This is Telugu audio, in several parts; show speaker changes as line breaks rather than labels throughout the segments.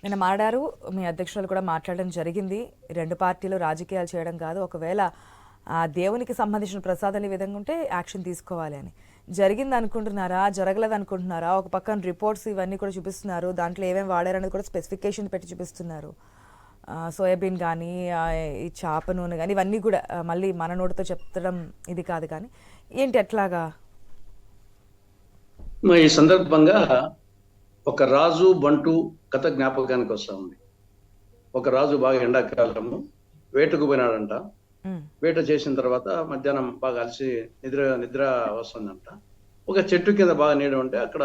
నిన్న మాట్లాడారు, మీ అధ్యక్షులు కూడా మాట్లాడడం జరిగింది. రెండు పార్టీలు రాజకీయాలు చేయడం కాదు, ఒకవేళ ఆ దేవునికి సంబంధించిన ప్రసాదాలు ఈ విధంగా ఉంటే యాక్షన్ తీసుకోవాలి అని. జరిగింది అనుకుంటున్నారా, జరగలేదు అనుకుంటున్నారా? ఒక పక్కన రిపోర్ట్స్ ఇవన్నీ కూడా చూపిస్తున్నారు, దాంట్లో ఏమేమి వాడారనేది కూడా స్పెసిఫికేషన్ పెట్టి చూపిస్తున్నారు. సోయాబీన్ కానీ ఈ చేప నూనె కానీ ఇవన్నీ కూడా మళ్ళీ మన నోటితో చెప్తడం ఇది కాదు. కానీ ఏంటి ఎట్లాగా?
ఈ సందర్భంగా ఒక రాజు బంటు కథ జ్ఞాపకానికి వస్తా ఉంది. ఒక రాజు బాగా ఎండాకాలము వేటకు పోయినాడంట. వేట చేసిన తర్వాత మధ్యాహ్నం బాగా అలసి నిద్ర వస్తుందంట. ఒక చెట్టు కింద బాగా నీడ ఉంటే అక్కడ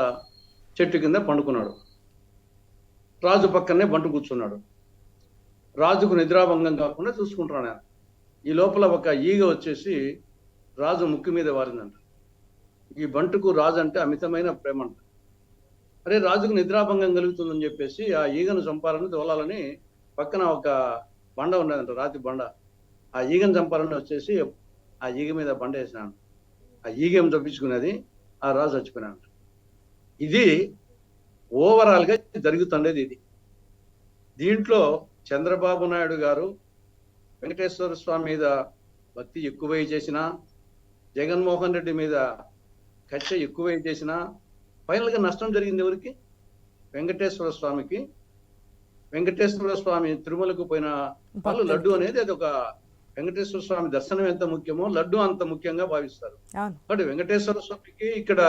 చెట్టు కింద పండుకున్నాడు. రాజు పక్కనే బంటు కూర్చున్నాడు. రాజుకు నిద్రాభంగం కాకుండా చూసుకుంటున్నాడు ఆయన. ఈ లోపల ఒక ఈగ వచ్చేసి రాజు ముక్కు మీద వారిందంట. ఈ బంటుకు రాజు అంటే అమితమైన ప్రేమ అంట. అరే, రాజుకు నిద్రాభంగం కలుగుతుందని చెప్పేసి ఆ ఈగను చంపాలని తోలాలని పక్కన ఒక బండ ఉన్నదంట, రాతి బండ. ఆ ఈగను చంపాలని వచ్చేసి ఆ ఈగ మీద బండ వేసినాడు. ఆ ఈగ ఏం చంపించుకునేది, ఆ రాజు చచ్చిపోయినాడు. ఇది ఓవరాల్ గా జరుగుతుండేది. ఇది దీంట్లో చంద్రబాబు నాయుడు గారు వెంకటేశ్వర స్వామి మీద భక్తి ఎక్కువై చేసినా, జగన్మోహన్ రెడ్డి మీద కక్ష ఎక్కువై చేసినా ఫైనల్ గా నష్టం జరిగింది ఎవరికి? వెంకటేశ్వర స్వామికి. వెంకటేశ్వర స్వామి తిరుమలకు పోయిన వాళ్ళు లడ్డు అనేది అది ఒక వెంకటేశ్వర స్వామి దర్శనం ఎంత ముఖ్యమో లడ్డు అంత ముఖ్యంగా భావిస్తారు. కాబట్టి వెంకటేశ్వర స్వామికి ఇక్కడ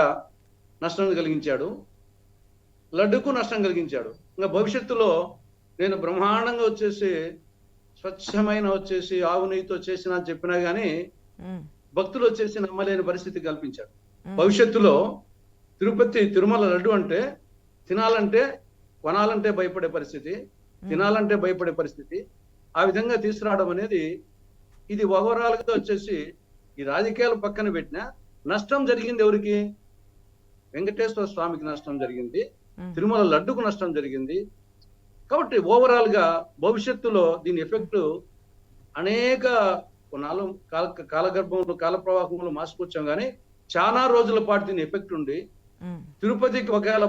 నష్టం కలిగించాడు, లడ్డుకు నష్టం కలిగించాడు. ఇంకా భవిష్యత్తులో నేను బ్రహ్మాండంగా వచ్చేసి స్వచ్ఛమైన వచ్చేసి ఆవు నెయ్యితో చేసిన చెప్పినా గానీ భక్తులు వచ్చేసి నమ్మలేని పరిస్థితి కల్పించాడు. భవిష్యత్తులో తిరుమల లడ్డు అంటే తినాలంటే కొనాలంటే భయపడే పరిస్థితి, తినాలంటే భయపడే పరిస్థితి, ఆ విధంగా తీసుకురావడం అనేది ఇది ఓవరాల్ గా వచ్చేసి ఈ రాజకీయాలు పక్కన పెట్టినా నష్టం జరిగింది ఎవరికి? వెంకటేశ్వర స్వామికి నష్టం జరిగింది, తిరుమల లడ్డుకు నష్టం జరిగింది. కాబట్టి ఓవరాల్ గా భవిష్యత్తులో దీని ఎఫెక్ట్ అనేక కాలగర్భంలో కాల ప్రవాహంలో మాసుకొచ్చాం కానీ చాలా రోజుల పాటు దీని ఎఫెక్ట్ ఉండి తిరుపతికి ఒకవేళ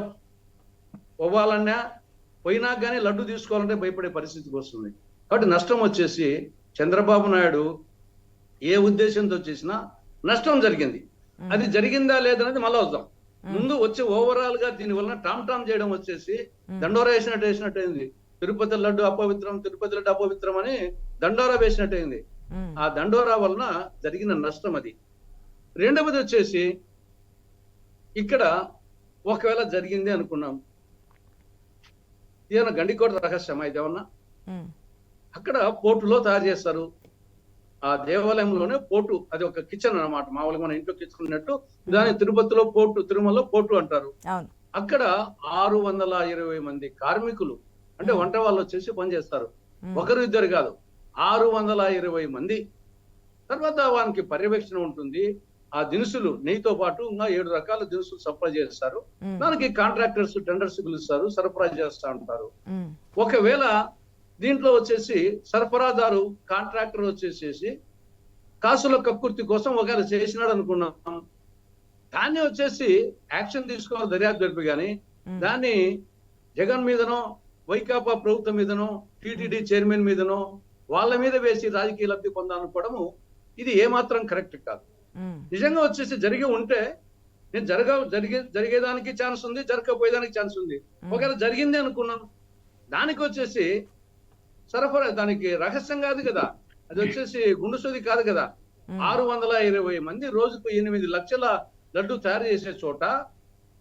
పోవాలన్నా పోయినా కానీ లడ్డు తీసుకోవాలంటే భయపడే పరిస్థితికి వస్తుంది. కాబట్టి నష్టం వచ్చేసి చంద్రబాబు నాయుడు ఏ ఉద్దేశంతో చేసినా నష్టం జరిగింది. అది జరిగిందా లేదనేది మళ్ళీ వద్దాం. ముందు వచ్చి ఓవరాల్ గా దీని వలన టామ్ చేయడం వచ్చేసి దండోరా వేసినట్టయింది. తిరుపతి లడ్డు అపవిత్రం అని దండోరా వేసినట్టయింది. ఆ దండోరా వలన జరిగిన నష్టం అది. రెండవది వచ్చేసి ఇక్కడ ఒకవేళ జరిగింది అనుకున్నాం, ఏదైనా గండికోట రహస్యమా ఇదేమన్నా? అక్కడ పోర్టులో తయారు చేస్తారు. ఆ దేవాలయంలోనే పోర్టు, అది ఒక కిచెన్ అన్నమాట. మామూలుగా మన ఇంట్లో కిచ్చుకున్నట్టు దాని తిరుపతిలో పోర్టు, తిరుమలలో పోర్టు అంటారు. అక్కడ 620 మంది కార్మికులు అంటే వంట వాళ్ళు వచ్చేసి పనిచేస్తారు. ఒకరు ఇద్దరు కాదు, 620 మంది. తర్వాత వానికి పర్యవేక్షణ ఉంటుంది. ఆ దినుసులు నెయ్యితో పాటు ఇంకా 7 రకాల దినుసులు సరఫరా చేస్తారు. దానికి కాంట్రాక్టర్స్ టెండర్స్ పిలుస్తారు, సరఫరా చేస్తా ఉంటారు. ఒకవేళ దీంట్లో వచ్చేసి సరఫరాదారు కాంట్రాక్టర్ వచ్చేసేసి కాసుల కక్కుర్తి కోసం ఒకవేళ చేసినాడు అనుకున్నాం, దాన్ని వచ్చేసి యాక్షన్ తీసుకోవాలి దర్యాప్తు జరిపి. కానీ దాన్ని జగన్ మీదనో వైకాపా ప్రభుత్వం మీదనో టీటీడీ చైర్మన్ మీదనో వాళ్ళ మీద వేసి రాజకీయ లబ్ధి పొందాలనుకోవడము ఇది ఏమాత్రం కరెక్ట్ కాదు. నిజంగా వచ్చేసి జరిగి ఉంటే నేను జరిగేదానికి ఛాన్స్ ఉంది, జరగకపోయేదానికి ఛాన్స్ ఉంది. ఒకవేళ జరిగింది అనుకున్నాం, దానికి వచ్చేసి సరఫరా దానికి రహస్యం కాదు కదా, అది వచ్చేసి గుండుసోది కాదు కదా. 620 మంది రోజుకు 8 లక్షల లడ్డు తయారు చేసే చోట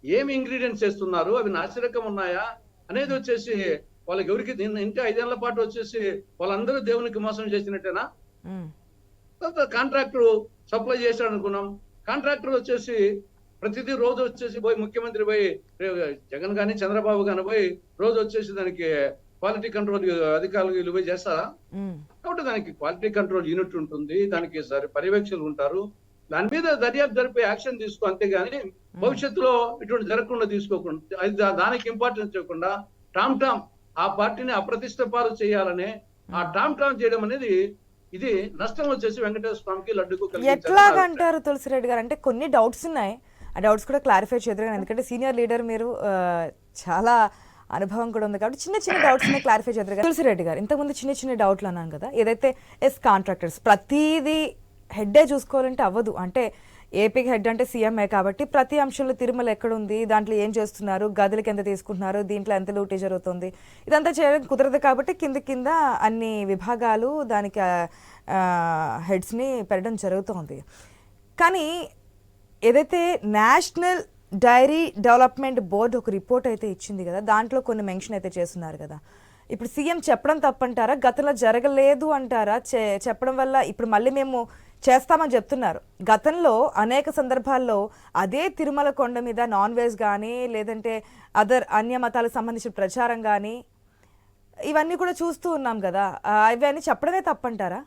ఏమి ఇంగ్రీడియంట్స్ చేస్తున్నారు, అవి నాసిరకం ఉన్నాయా అనేది వచ్చేసి వాళ్ళకి ఎవరికి ఇంటే 5 ఏళ్ల పాటు వచ్చేసి వాళ్ళందరూ దేవునికి మోసం చేసినట్టేనా? కాంట్రాక్టర్ సప్లై చేశాడు అనుకున్నాం, కాంట్రాక్టర్ వచ్చేసి ప్రతిదీ రోజు వచ్చేసి పోయి ముఖ్యమంత్రి పోయి జగన్ గాని చంద్రబాబు గాని పోయి రోజు వచ్చేసి దానికి క్వాలిటీ కంట్రోల్ అధికారులు పోయి చేస్తారా? కాబట్టి దానికి క్వాలిటీ కంట్రోల్ యూనిట్ ఉంటుంది, దానికి పర్యవేక్షకులు ఉంటారు. దాని మీద దర్యాప్తు జరిపే యాక్షన్ తీసుకో, అంతేగాని భవిష్యత్తులో ఇటువంటి జరగకుండా తీసుకోకుండా దానికి ఇంపార్టెన్స్ ఇవ్వకుండా టామ్ ఆ పార్టీని అప్రతిష్ట పాలు చేయాలనే ఆ టామ్ చేయడం అనేది ఇది నష్టం వచ్చేసి వెంకటేశ్వర స్వామికి లడ్డుకు
ఎట్లాగంటారు తులసిరెడ్డి గారు? అంటే కొన్ని డౌట్స్ ఉన్నాయి, ఆ డౌట్స్ కూడా క్లారిఫై చేద్దరు. ఎందుకంటే సీనియర్ లీడర్ మీరు, చాలా అనుభవం కూడా ఉంది కాబట్టి చిన్న చిన్న డౌట్స్ క్లారిఫై చేద్దరు కదా. తులసిరెడ్డి గారు, ఇంతకుముందు చిన్న చిన్న డౌట్లు అన్నాను కదా, ఏదైతే కాంట్రాక్టర్స్ ప్రతిదీ హెడ్డే చూసుకోవాలంటే అవ్వదు. అంటే ఏపీకి హెడ్ అంటే సీఎంఏ కాబట్టి ప్రతి అంశంలో తిరుమల ఎక్కడుంది, దాంట్లో ఏం చేస్తున్నారు, గదులకి ఎంత తీసుకుంటున్నారు, దీంట్లో ఎంత లూటీ జరుగుతుంది, ఇదంతా చేయడం కుదరదు కాబట్టి కింద అన్ని విభాగాలు దానికి హెడ్స్ని పెట్టడం జరుగుతుంది. కానీ ఏదైతే నేషనల్ డైరీ డెవలప్మెంట్ బోర్డు ఒక రిపోర్ట్ అయితే ఇచ్చింది కదా, దాంట్లో కొన్ని మెన్షన్ అయితే చేస్తున్నారు కదా. ఇప్పుడు సీఎం చెప్పడం తప్పంటారా, గతంలో జరగలేదు అంటారా? చెప్పడం వల్ల ఇప్పుడు మళ్ళీ మేము చేస్తామని చెప్తున్నారు. గతంలో అనేక సందర్భాల్లో అదే తిరుమల కొండ మీద నాన్ వెజ్ కానీ లేదంటే అన్య మతాలకు సంబంధించిన ప్రచారం కానీ ఇవన్నీ కూడా చూస్తూ ఉన్నాం కదా, ఇవన్నీ చెప్పడమే తప్పంటారా?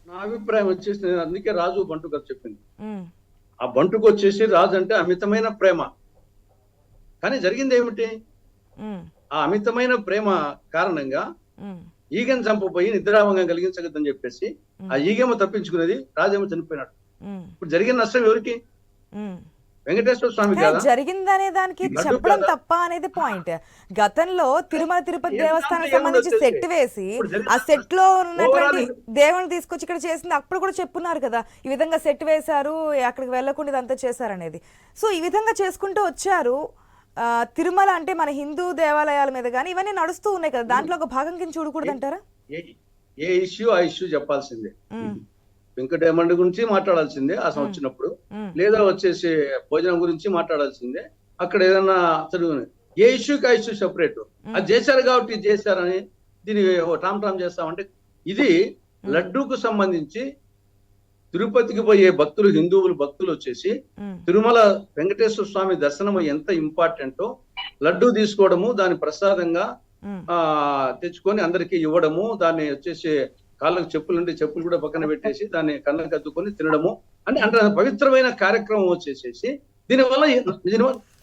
నా అభిప్రాయం వచ్చేసి నేను అందుకే రాజు బంటు గారు చెప్పింది. ఆ బంటుకు వచ్చేసి రాజు అంటే అమితమైన ప్రేమ. కానీ జరిగింది ఏమిటి? ఆ అమితమైన ప్రేమ కారణంగా ఈగను చంపపోయి నిద్రాభంగం కలిగించగద్దని చెప్పేసి ఆ ఈగేమో తప్పించుకునేది, రాజేమో చనిపోయినాడు. ఇప్పుడు జరిగిన నష్టం ఎవరికి? వెంకటేశ్వర స్వామి కదా.
జరిగిందనే దానికి చెప్పడం తప్ప అనేది పాయింట్. గతంలో తిరుమల తిరుపతి దేవస్థానానికి సంబంధించి సెట్ వేసి ఆ సెట్ లో ఉన్నటువంటి దేవుని తీసుకొచ్చి ఇక్కడ చేసింది అప్పుడు కూడా చెప్పున్నారు కదా, ఈ విధంగా సెట్ వేశారు, అక్కడికి వెళ్లకుండా ఇదంతా చేశారనేది. సో ఈ విధంగా చేసుకుంటూ వచ్చారు. తిరుమల అంటే మన హిందూ దేవాలయాల మీద కానీ ఇవన్నీ నడుస్తూ ఉన్నాయి కదా, దాంట్లో ఒక భాగం కింద చూడకూడదు అంటారా?
ఏ ఇష్యూ ఆ ఇష్యూ చెప్పాల్సిందే. వెంకటేమండి గురించి మాట్లాడాల్సిందే ఆ వచ్చినప్పుడు, లేదా వచ్చేసి భోజనం గురించి మాట్లాడాల్సిందే. అక్కడ ఏదన్నా చదువు ఏ ఇష్యూకి ఆ ఇష్యూ సెపరేట్. అది చేశారు కాబట్టి చేశారని దీన్ని టామ్ చేస్తామంటే, ఇది లడ్డూకు సంబంధించి తిరుపతికి పోయే భక్తులు, హిందువులు భక్తులు వచ్చేసి తిరుమల వెంకటేశ్వర స్వామి దర్శనం ఎంత ఇంపార్టెంటో, లడ్డూ తీసుకోవడము, దాని ప్రసాదంగా తెచ్చుకొని అందరికి ఇవ్వడము, దాన్ని వచ్చేసి కాళ్ళకు చెప్పులు ఉంటే చెప్పులు కూడా పక్కన పెట్టేసి దాన్ని కళ్ళకు అద్దుకొని తినడము అంటే పవిత్రమైన కార్యక్రమం వచ్చేసేసి దీనివల్ల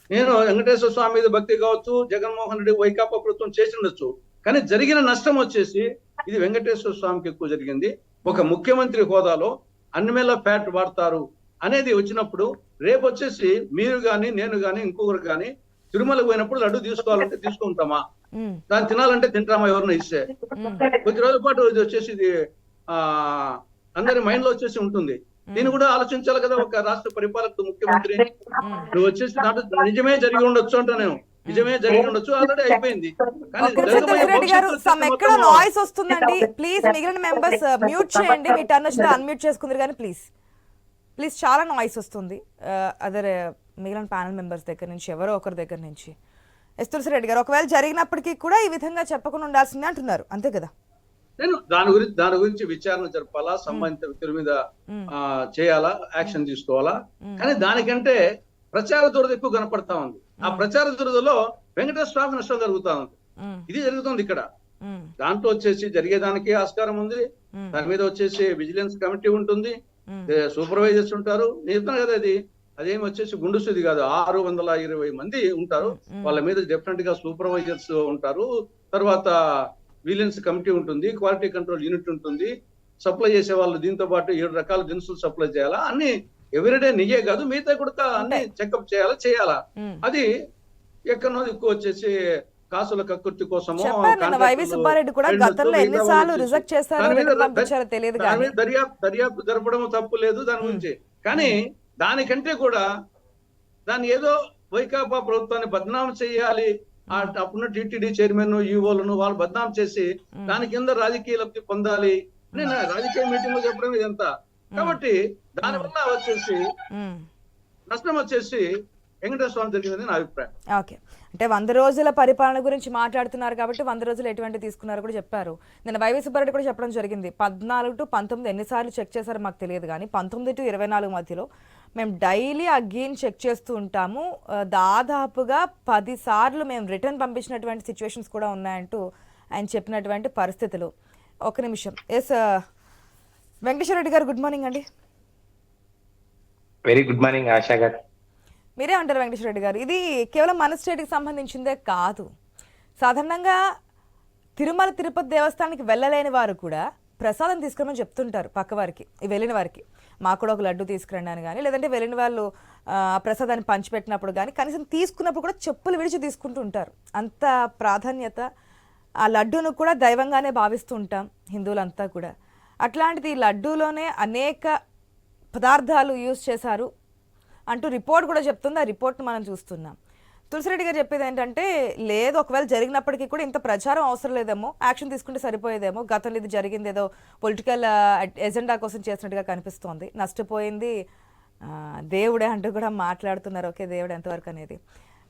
నేను వెంకటేశ్వర స్వామి మీద భక్తి కావచ్చు, జగన్మోహన్ రెడ్డి వైకాపా ప్రభుత్వం చేసి ఉండొచ్చు, కానీ జరిగిన నష్టం వచ్చేసి ఇది వెంకటేశ్వర స్వామికి ఎక్కువ జరిగింది. ఒక ముఖ్యమంత్రి హోదాలో అన్నిమేళ ఫ్యాట్ వాడతారు అనేది వచ్చినప్పుడు రేపు వచ్చేసి మీరు గాని నేను గాని ఇంకొకరు గాని తిరుమలకు పోయినప్పుడు లడ్డు తీసుకోవాలంటే తీసుకుంటామా, దాన్ని తినాలంటే తింటామా ఎవరిని ఇస్తే? కొద్ది రోజుల పాటు ఇది వచ్చేసి ఇది అందరి మైండ్ లో వచ్చేసి ఉంటుంది. దీన్ని కూడా ఆలోచించాలి కదా ఒక రాష్ట్ర పరిపాలకుడు, ముఖ్యమంత్రి. నువ్వు వచ్చేసి నిజమే జరిగి ఉండొచ్చు అంటా, నేను నిజమే జరిగి ఉండొచ్చు, ఆల్రెడీ అయిపోయింది.
ఎక్కడ నాయిస్ వస్తుందండి, ప్లీజ్ మిగిలిన మెంబర్స్ మ్యూట్ చేయండి, మీ టర్న్ వచ్చిన అన్మ్యూట్ చేసుకుందరు కానీ ప్లీజ్ ప్లీజ్. చాలా నాయిస్ వస్తుంది అదర్ మిగిలిన ప్యానల్ మెంబర్స్ దగ్గర నుంచి, ఎవరో ఒకరి దగ్గర నుంచి. తులసిరెడ్డి గారు, ఒకవేళ జరిగినప్పటికీ కూడా ఈ విధంగా చెప్పకుండా ఉండాల్సిందే అంటున్నారు, అంతే కదా?
నేను దాని గురించి విచారణ జరపాలా, సంబంధిత వ్యక్తుల మీద చేయాలా, యాక్షన్ తీసుకోవాలా. కానీ దానికంటే ప్రచార దురద ఎక్కువ కనపడతా ఉంది. ఆ ప్రచార దురదలో వెంకటేశ్వర స్వామి నష్టం జరుగుతా ఉంది. ఇది జరుగుతుంది ఇక్కడ. దాంట్లో వచ్చేసి జరిగేదానికి ఆస్కారం ఉంది. దాని మీద వచ్చేసి విజిలెన్స్ కమిటీ ఉంటుంది, సూపర్వైజర్స్ ఉంటారు. నేను చెప్తాను కదా, అదేమి వచ్చేసి గుండు సుది కాదు, 620 మంది ఉంటారు. వాళ్ళ మీద డెఫినెట్ గా సూపర్వైజర్స్ ఉంటారు. తర్వాత విజిలెన్స్ కమిటీ ఉంటుంది, క్వాలిటీ కంట్రోల్ యూనిట్ ఉంటుంది, సప్లై చేసే వాళ్ళు దీంతో పాటు 7 రకాల దినుసులు సప్లై చేయాలా. అన్ని ఎవ్రీడే నిజే కాదు, మిగతా కూడా అన్ని చెకప్ చేయాలా. అది ఎక్కడో ఎక్కువ వచ్చేసి కాసుల కక్కుర్తి కోసమో దర్యాప్తు జరపడం తప్పు లేదు దాని గురించి. కానీ దానికంటే కూడా దాన్ని ఏదో వైకాపా ప్రభుత్వాన్ని బద్నాం చేయాలి, అప్పుడున్న టీటీడీ చైర్మన్ ఈవోలను వాళ్ళు బద్నాం చేసి దాని కింద రాజకీయ లబ్ధి పొందాలి నేను రాజకీయ మీటింగ్ లో చెప్పడం ఇదంతా. కాబట్టి దానివల్ల వచ్చేసి నష్టం వచ్చేసి వెంకటేశ్వర స్వామి జరిగిందని నా అభిప్రాయం.
ఓకే, అంటే 100 రోజుల పరిపాలన గురించి మాట్లాడుతున్నారు కాబట్టి 100 రోజులు ఎటువంటి తీసుకున్నారో కూడా చెప్పారు. నేను వైవి సుబ్బారెడ్డి కూడా చెప్పడం జరిగింది, 14 to 19 ఎన్నిసార్లు చెక్ చేశారో మాకు తెలియదు, కానీ 19 to 24 మధ్యలో మేము డైలీ అగైన్ చెక్ చేస్తూ ఉంటాము. దాదాపుగా 10 సార్లు మేము రిటర్న్ పంపించినటువంటి సిచ్యువేషన్స్ కూడా ఉన్నాయంటూ ఆయన చెప్పినటువంటి పరిస్థితులు. ఒక నిమిషం. ఎస్ వెంకటేశ్వర రెడ్డి గారు, గుడ్ మార్నింగ్ అండి.
వెరీ గుడ్ మార్నింగ్ ఆశా గారు.
మీరే అంటారు వెంకటేశ్వర రెడ్డి గారు, ఇది కేవలం మన స్టేట్కి సంబంధించిందే కాదు. సాధారణంగా తిరుమల తిరుపతి దేవస్థానానికి వెళ్ళలేని వారు కూడా ప్రసాదం తీసుకోమని చెప్తుంటారు పక్క వారికి, వెళ్ళిన వారికి. మాకు కూడా ఒక లడ్డు తీసుకురండి అని కానీ, లేదంటే వెళ్ళిన వాళ్ళు ప్రసాదాన్ని పంచిపెట్టినప్పుడు కానీ, కనీసం తీసుకున్నప్పుడు కూడా చెప్పులు విడిచి తీసుకుంటూ ఉంటారు. అంత ప్రాధాన్యత, ఆ లడ్డూను కూడా దైవంగానే భావిస్తూ ఉంటాం హిందువులంతా కూడా. అట్లాంటిది లడ్డూలోనే అనేక పదార్థాలు యూజ్ చేశారు అంటూ రిపోర్ట్ కూడా చెప్తుంది. ఆ రిపోర్ట్ని మనం చూస్తున్నాం. తులసిరెడ్డి గారు చెప్పేది ఏంటంటే, లేదు ఒకవేళ జరిగినప్పటికీ కూడా ఇంత ప్రచారం అవసరం లేదేమో, యాక్షన్ తీసుకుంటే సరిపోయేదేమో, గతంలో ఇది జరిగింది ఏదో పొలిటికల్ ఎజెండా కోసం చేసినట్టుగా కనిపిస్తోంది, నష్టపోయింది దేవుడే అంటూ కూడా మాట్లాడుతున్నారు. ఓకే, దేవుడు ఎంతవరకు అనేది.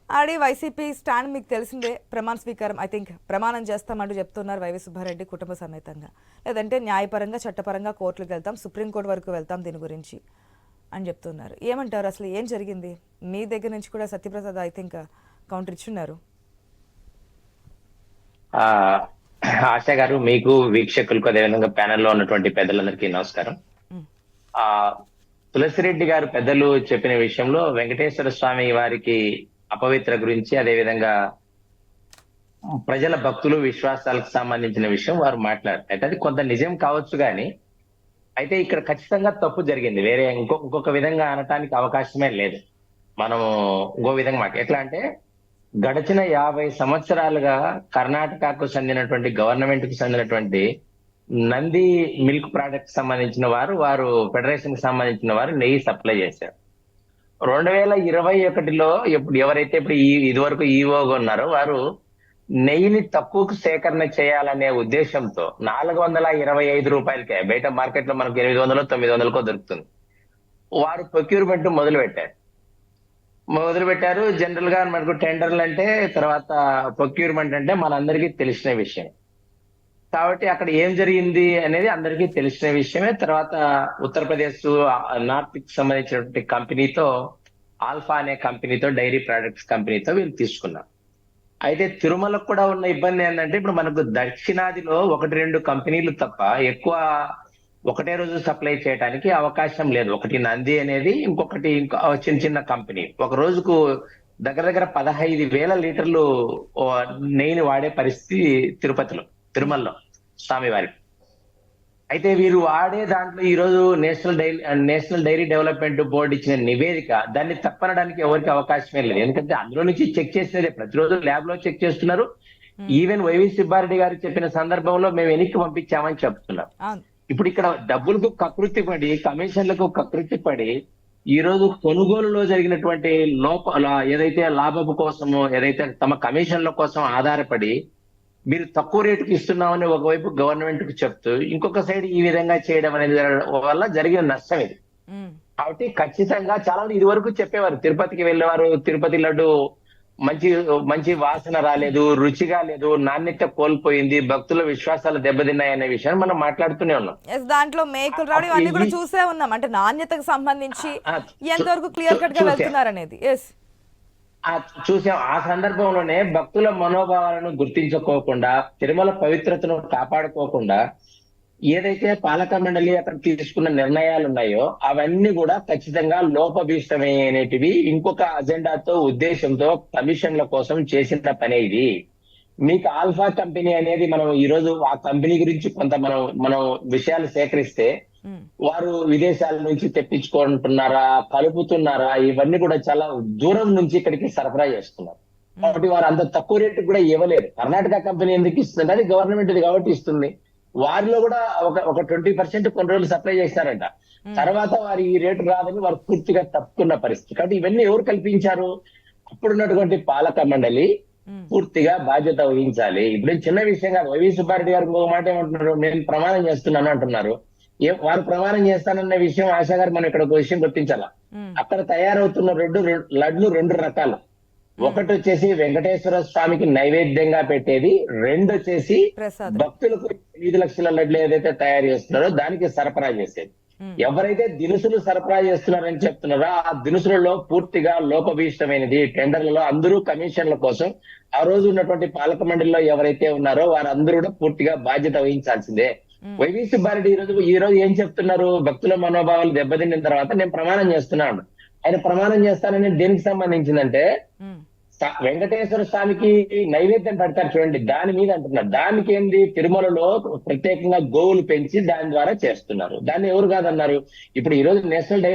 ఆడి వైసీపీ స్టాండ్ మీకు తెలిసిందే, ప్రమాణ స్వీకారం ఐ థింక్ ప్రమాణం చేస్తామంటూ చెప్తున్నారు వైవి సుబ్బారెడ్డి కుటుంబ సమేతంగా. లేదంటే న్యాయపరంగా చట్టపరంగా కోర్టులకు వెళ్తాం, సుప్రీంకోర్టు వరకు వెళ్తాం దీని గురించి అని చెప్తున్నారు. ఏమంటారు, అసలు ఏం జరిగింది? మీ దగ్గర నుంచి కూడా సత్యప్రసాద్ ఐ థింక్ కౌంటర్ ఇచ్చున్నారు.
ఆశా గారు, మీకు వీక్షకులకు అదేవిధంగా ప్యానెల్లో ఉన్నటువంటి పెద్దలందరికీ నమస్కారం. తులసిరెడ్డి గారు పెద్దలు చెప్పిన విషయంలో వెంకటేశ్వర స్వామి వారికి అపవిత్ర గురించి, అదేవిధంగా ప్రజల భక్తులు విశ్వాసాలకు సంబంధించిన విషయం వారు మాట్లాడతారు. అది కొంత నిజం కావచ్చు కానీ, అయితే ఇక్కడ ఖచ్చితంగా తప్పు జరిగింది. వేరే ఇంకొక విధంగా అనటానికి అవకాశమే లేదు. మనం ఇంకో విధంగా ఎట్లా అంటే, గడిచిన 50 సంవత్సరాలుగా కర్ణాటకకు చెందినటువంటి గవర్నమెంట్ కు చెందినటువంటి నంది మిల్క్ ప్రోడక్ట్ సంబంధించిన వారు ఫెడరేషన్ కి సంబంధించిన వారు నెయ్యి సప్లై చేశారు. 2021లో ఎవరైతే ఇప్పుడు ఇదివరకు ఈఓగా ఉన్నారో వారు నెయ్యిని తక్కువకు సేకరణ చేయాలనే ఉద్దేశంతో 425 రూపాయలకే, బయట మార్కెట్ లో మనకు 800 900కో దొరుకుతుంది, వారు ప్రొక్యూర్మెంట్ మొదలు పెట్టారు. జనరల్ గా మనకు టెండర్లు అంటే, తర్వాత ప్రొక్యూర్మెంట్ అంటే మనందరికీ తెలిసిన విషయం. కాబట్టి అక్కడ ఏం జరిగింది అనేది అందరికీ తెలిసిన విషయమే. తర్వాత ఉత్తరప్రదేశ్ నార్త్ కి సంబంధించినటువంటి కంపెనీతో, ఆల్ఫా అనే కంపెనీతో, డైరీ ప్రొడక్ట్స్ కంపెనీతో వీళ్ళు తీసుకున్నారు. అయితే తిరుమలకు కూడా ఉన్న ఇబ్బంది ఏంటంటే, ఇప్పుడు మనకు దక్షిణాదిలో 1-2 కంపెనీలు తప్ప ఎక్కువ ఒకటే రోజు సప్లై చేయడానికి అవకాశం లేదు. ఒకటి నంది అనేది, ఇంకొకటి చిన్న కంపెనీ. ఒక రోజుకు దగ్గర 15,000 లీటర్లు నెయ్యిని వాడే పరిస్థితి తిరుమలలో స్వామివారికి. అయితే వీరు వాడే దాంట్లో ఈ రోజు నేషనల్ డైరీ డెవలప్మెంట్ బోర్డు ఇచ్చిన నివేదిక, దాన్ని తప్పనడానికి ఎవరికి అవకాశమే లేదు. ఎందుకంటే అందులో నుంచి చెక్ చేసినదే, ప్రతిరోజు ల్యాబ్ లో చెక్ చేస్తున్నారు. ఈవెన్ వైవి సుబ్బారెడ్డి గారు చెప్పిన సందర్భంలో మేము వెనక్కి పంపించామని చెప్తున్నారు. ఇప్పుడు ఇక్కడ డబ్బులకు కకృతి పడి, కమిషన్లకు కకృతి పడి, ఈ రోజు కొనుగోలులో జరిగినటువంటి ఏదైతే లాభపు కోసమో, ఏదైతే తమ కమిషన్ల కోసం ఆధారపడి మీరు తక్కువ రేటుకి ఇస్తున్నామని ఒకవైపు గవర్నమెంట్ కు చెప్తూ, ఇంకొక సైడ్ ఈ విధంగా చేయడం అనేది వల్ల జరిగిన నష్టం ఇది. కాబట్టి ఖచ్చితంగా చాలా మంది ఇది వరకు చెప్పేవారు, తిరుపతికి వెళ్ళేవారు, తిరుపతి లడ్డు మంచి వాసన రాలేదు, రుచిగా లేదు, నాణ్యత కోల్పోయింది, భక్తుల విశ్వాసాలు దెబ్బతిన్నాయనే విషయాన్ని మనం మాట్లాడుతూనే ఉన్నాం.
దాంట్లో మేకులు రావడం అన్ని కూడా చూసే ఉన్నాం. అంటే నాణ్యతకు సంబంధించి ఎంతవరకు క్లియర్ కట్ గా వెళ్తున్నారు అనేది
చూసాం. ఆ సందర్భంలోనే భక్తుల మనోభావాలను గుర్తించుకోకుండా, తిరుమల పవిత్రతను కాపాడుకోకుండా ఏదైతే పాలక మండలి అక్కడ తీసుకున్న నిర్ణయాలు ఉన్నాయో అవన్నీ కూడా ఖచ్చితంగా లోపభీష్టమైనటివి. ఇంకొక అజెండాతో, ఉద్దేశంతో కమిషన్ల కోసం చేసిన పనే ఇది. మీకు ఆల్ఫా కంపెనీ అనేది, మనం ఈ రోజు ఆ కంపెనీ గురించి కొంత మనం విషయాలు సేకరిస్తే, వారు విదేశాల నుంచి తెప్పించుకుంటున్నారా, కలుపుతున్నారా, ఇవన్నీ కూడా చాలా దూరం నుంచి ఇక్కడికి సరఫరా చేస్తున్నారు. కాబట్టి వారు అంత తక్కువ రేటు కూడా ఇవ్వలేరు. కర్ణాటక కంపెనీ ఎందుకు ఇస్తుంది? అది గవర్నమెంట్ కాబట్టి ఇస్తుంది. వారిలో కూడా ఒక 20% కొన్ని రోజులు సప్లై చేస్తారంట. తర్వాత వారి ఈ రేటు రాదని వారు పూర్తిగా తప్పుకున్న పరిస్థితి. కాబట్టి ఇవన్నీ ఎవరు కల్పించారు? అప్పుడున్నటువంటి పాలక మండలి పూర్తిగా బాధ్యత వహించాలి. ఇప్పుడు చిన్న విషయం కాదు. వైవి సుబ్బారెడ్డి గారు ఇంకొక మాట ఏమంటున్నారు, నేను ప్రమాణం చేస్తున్నాను అంటున్నారు. వారు ప్రమాణం చేస్తానన్న విషయం ఆశా గారు మనం ఇక్కడ ఒక విషయం గుర్తించాలా. అక్కడ తయారవుతున్న లడ్లు 2 రకాలు. ఒకటి వచ్చేసి వెంకటేశ్వర స్వామికి నైవేద్యంగా పెట్టేది, 2 వచ్చేసి భక్తులకు 5 లక్షల లడ్లు ఏదైతే తయారు చేస్తున్నారో దానికి సరఫరా చేసేది. ఎవరైతే దినుసులు సరఫరా చేస్తున్నారని చెప్తున్నారో ఆ దినుసులలో పూర్తిగా లోపభీష్టమైనది. టెండర్లలో అందరూ కమిషన్ల కోసం ఆ రోజు ఉన్నటువంటి పాలక మండలిలో ఎవరైతే ఉన్నారో వారందరూ కూడా పూర్తిగా బాధ్యత వహించాల్సిందే. వైవి సుబ్బారెడ్డి ఈ రోజు ఏం చెప్తున్నారు? భక్తుల మనోభావాలు దెబ్బతిన్న తర్వాత నేను ప్రమాణం చేస్తున్నాను. ఆయన ప్రమాణం చేస్తానని దేనికి సంబంధించిందంటే, వెంకటేశ్వర స్వామికి నైవేద్యం పెడతారు చూడండి, దాని మీద అంటున్నారు. దానికి ఏంది, తిరుమలలో ప్రత్యేకంగా గోవులు పెంచి దాని ద్వారా చేస్తున్నారు. దాన్ని ఎవరు కాదన్నారు? ఇప్పుడు ఈ రోజు నేషనల్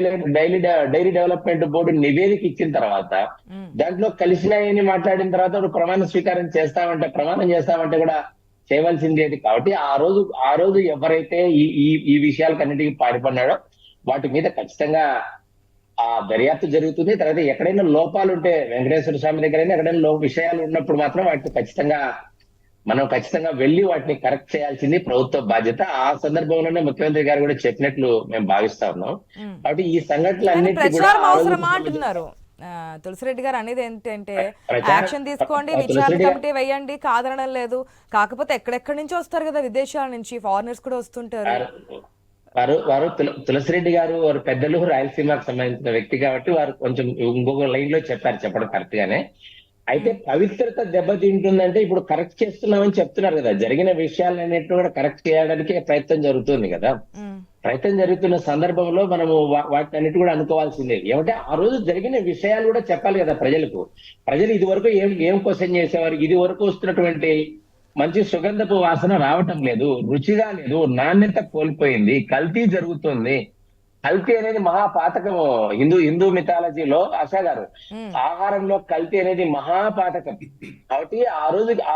డైరీ డెవలప్మెంట్ బోర్డు నివేదిక ఇచ్చిన తర్వాత దాంట్లో కలిసినాయని మాట్లాడిన తర్వాత ఇప్పుడు ప్రమాణ స్వీకారం ప్రమాణం చేస్తామంటే కూడా చేయవలసిందేది. కాబట్టి ఆ రోజు ఎవరైతే ఈ విషయాలకన్నిటికీ పాడిపడినాడో వాటి మీద ఖచ్చితంగా ఆ దర్యాప్తు జరుగుతుంది. తర్వాత ఎక్కడైనా లోపాలు ఉంటే వెంకటేశ్వర స్వామి దగ్గరైనా ఎక్కడైనా విషయాలు ఉన్నప్పుడు మాత్రం వాటిని ఖచ్చితంగా వెళ్ళి వాటిని కరెక్ట్ చేయాల్సింది ప్రభుత్వ బాధ్యత. ఆ సందర్భంలోనే ముఖ్యమంత్రి గారు కూడా చెప్పినట్లు మేము భావిస్తా ఉన్నాం. కాబట్టి ఈ సంఘటనలన్నింటినీ కూడా
ప్రచారం అవసరమా అంటున్నారు తులసిరెడ్డి గారు అనేది ఏంటంటే, యాక్షన్ తీసుకోండి, విచారణ కమిటీ వేయండి, కాదనడం లేదు. కాకపోతే ఎక్కడెక్కడి నుంచి వస్తారు కదా, విదేశాల నుంచి ఫారినర్స్ కూడా వస్తుంటారు.
వారు తులసిరెడ్డి గారు వారు పెద్దలు, రాయలసీమకు సంబంధించిన వ్యక్తి కాబట్టి వారు కొంచెం ఇంకొక లైన్ లో చెప్పడం కరెక్ట్ గానే. అయితే పవిత్రత దెబ్బతింటుందంటే ఇప్పుడు కరెక్ట్ చేస్తున్నామని చెప్తున్నారు కదా, జరిగిన విషయాలన్నింటినీ కూడా కరెక్ట్ చేయడానికి ప్రయత్నం జరుగుతుంది కదా. ప్రయత్నం జరుగుతున్న సందర్భంలో మనము వాటిని అన్నిటి కూడా అనుకోవాల్సిందే. ఏమంటే ఆ రోజు జరిగిన విషయాలు కూడా చెప్పాలి కదా ప్రజలు ఇది వరకు ఏం క్వశ్చన్ చేసేవారు, ఇది వరకు వస్తున్నటువంటి మంచి సుగంధపు వాసన రావటం లేదు, రుచిగా లేదు, నాణ్యత కోల్పోయింది, కల్తీ జరుగుతుంది. కల్తీ అనేది మహాపాతకము. హిందూ మిథాలజీలో ఆశా గారు, ఆహారంలో కల్తీ అనేది మహాపాతకం. కాబట్టి ఆ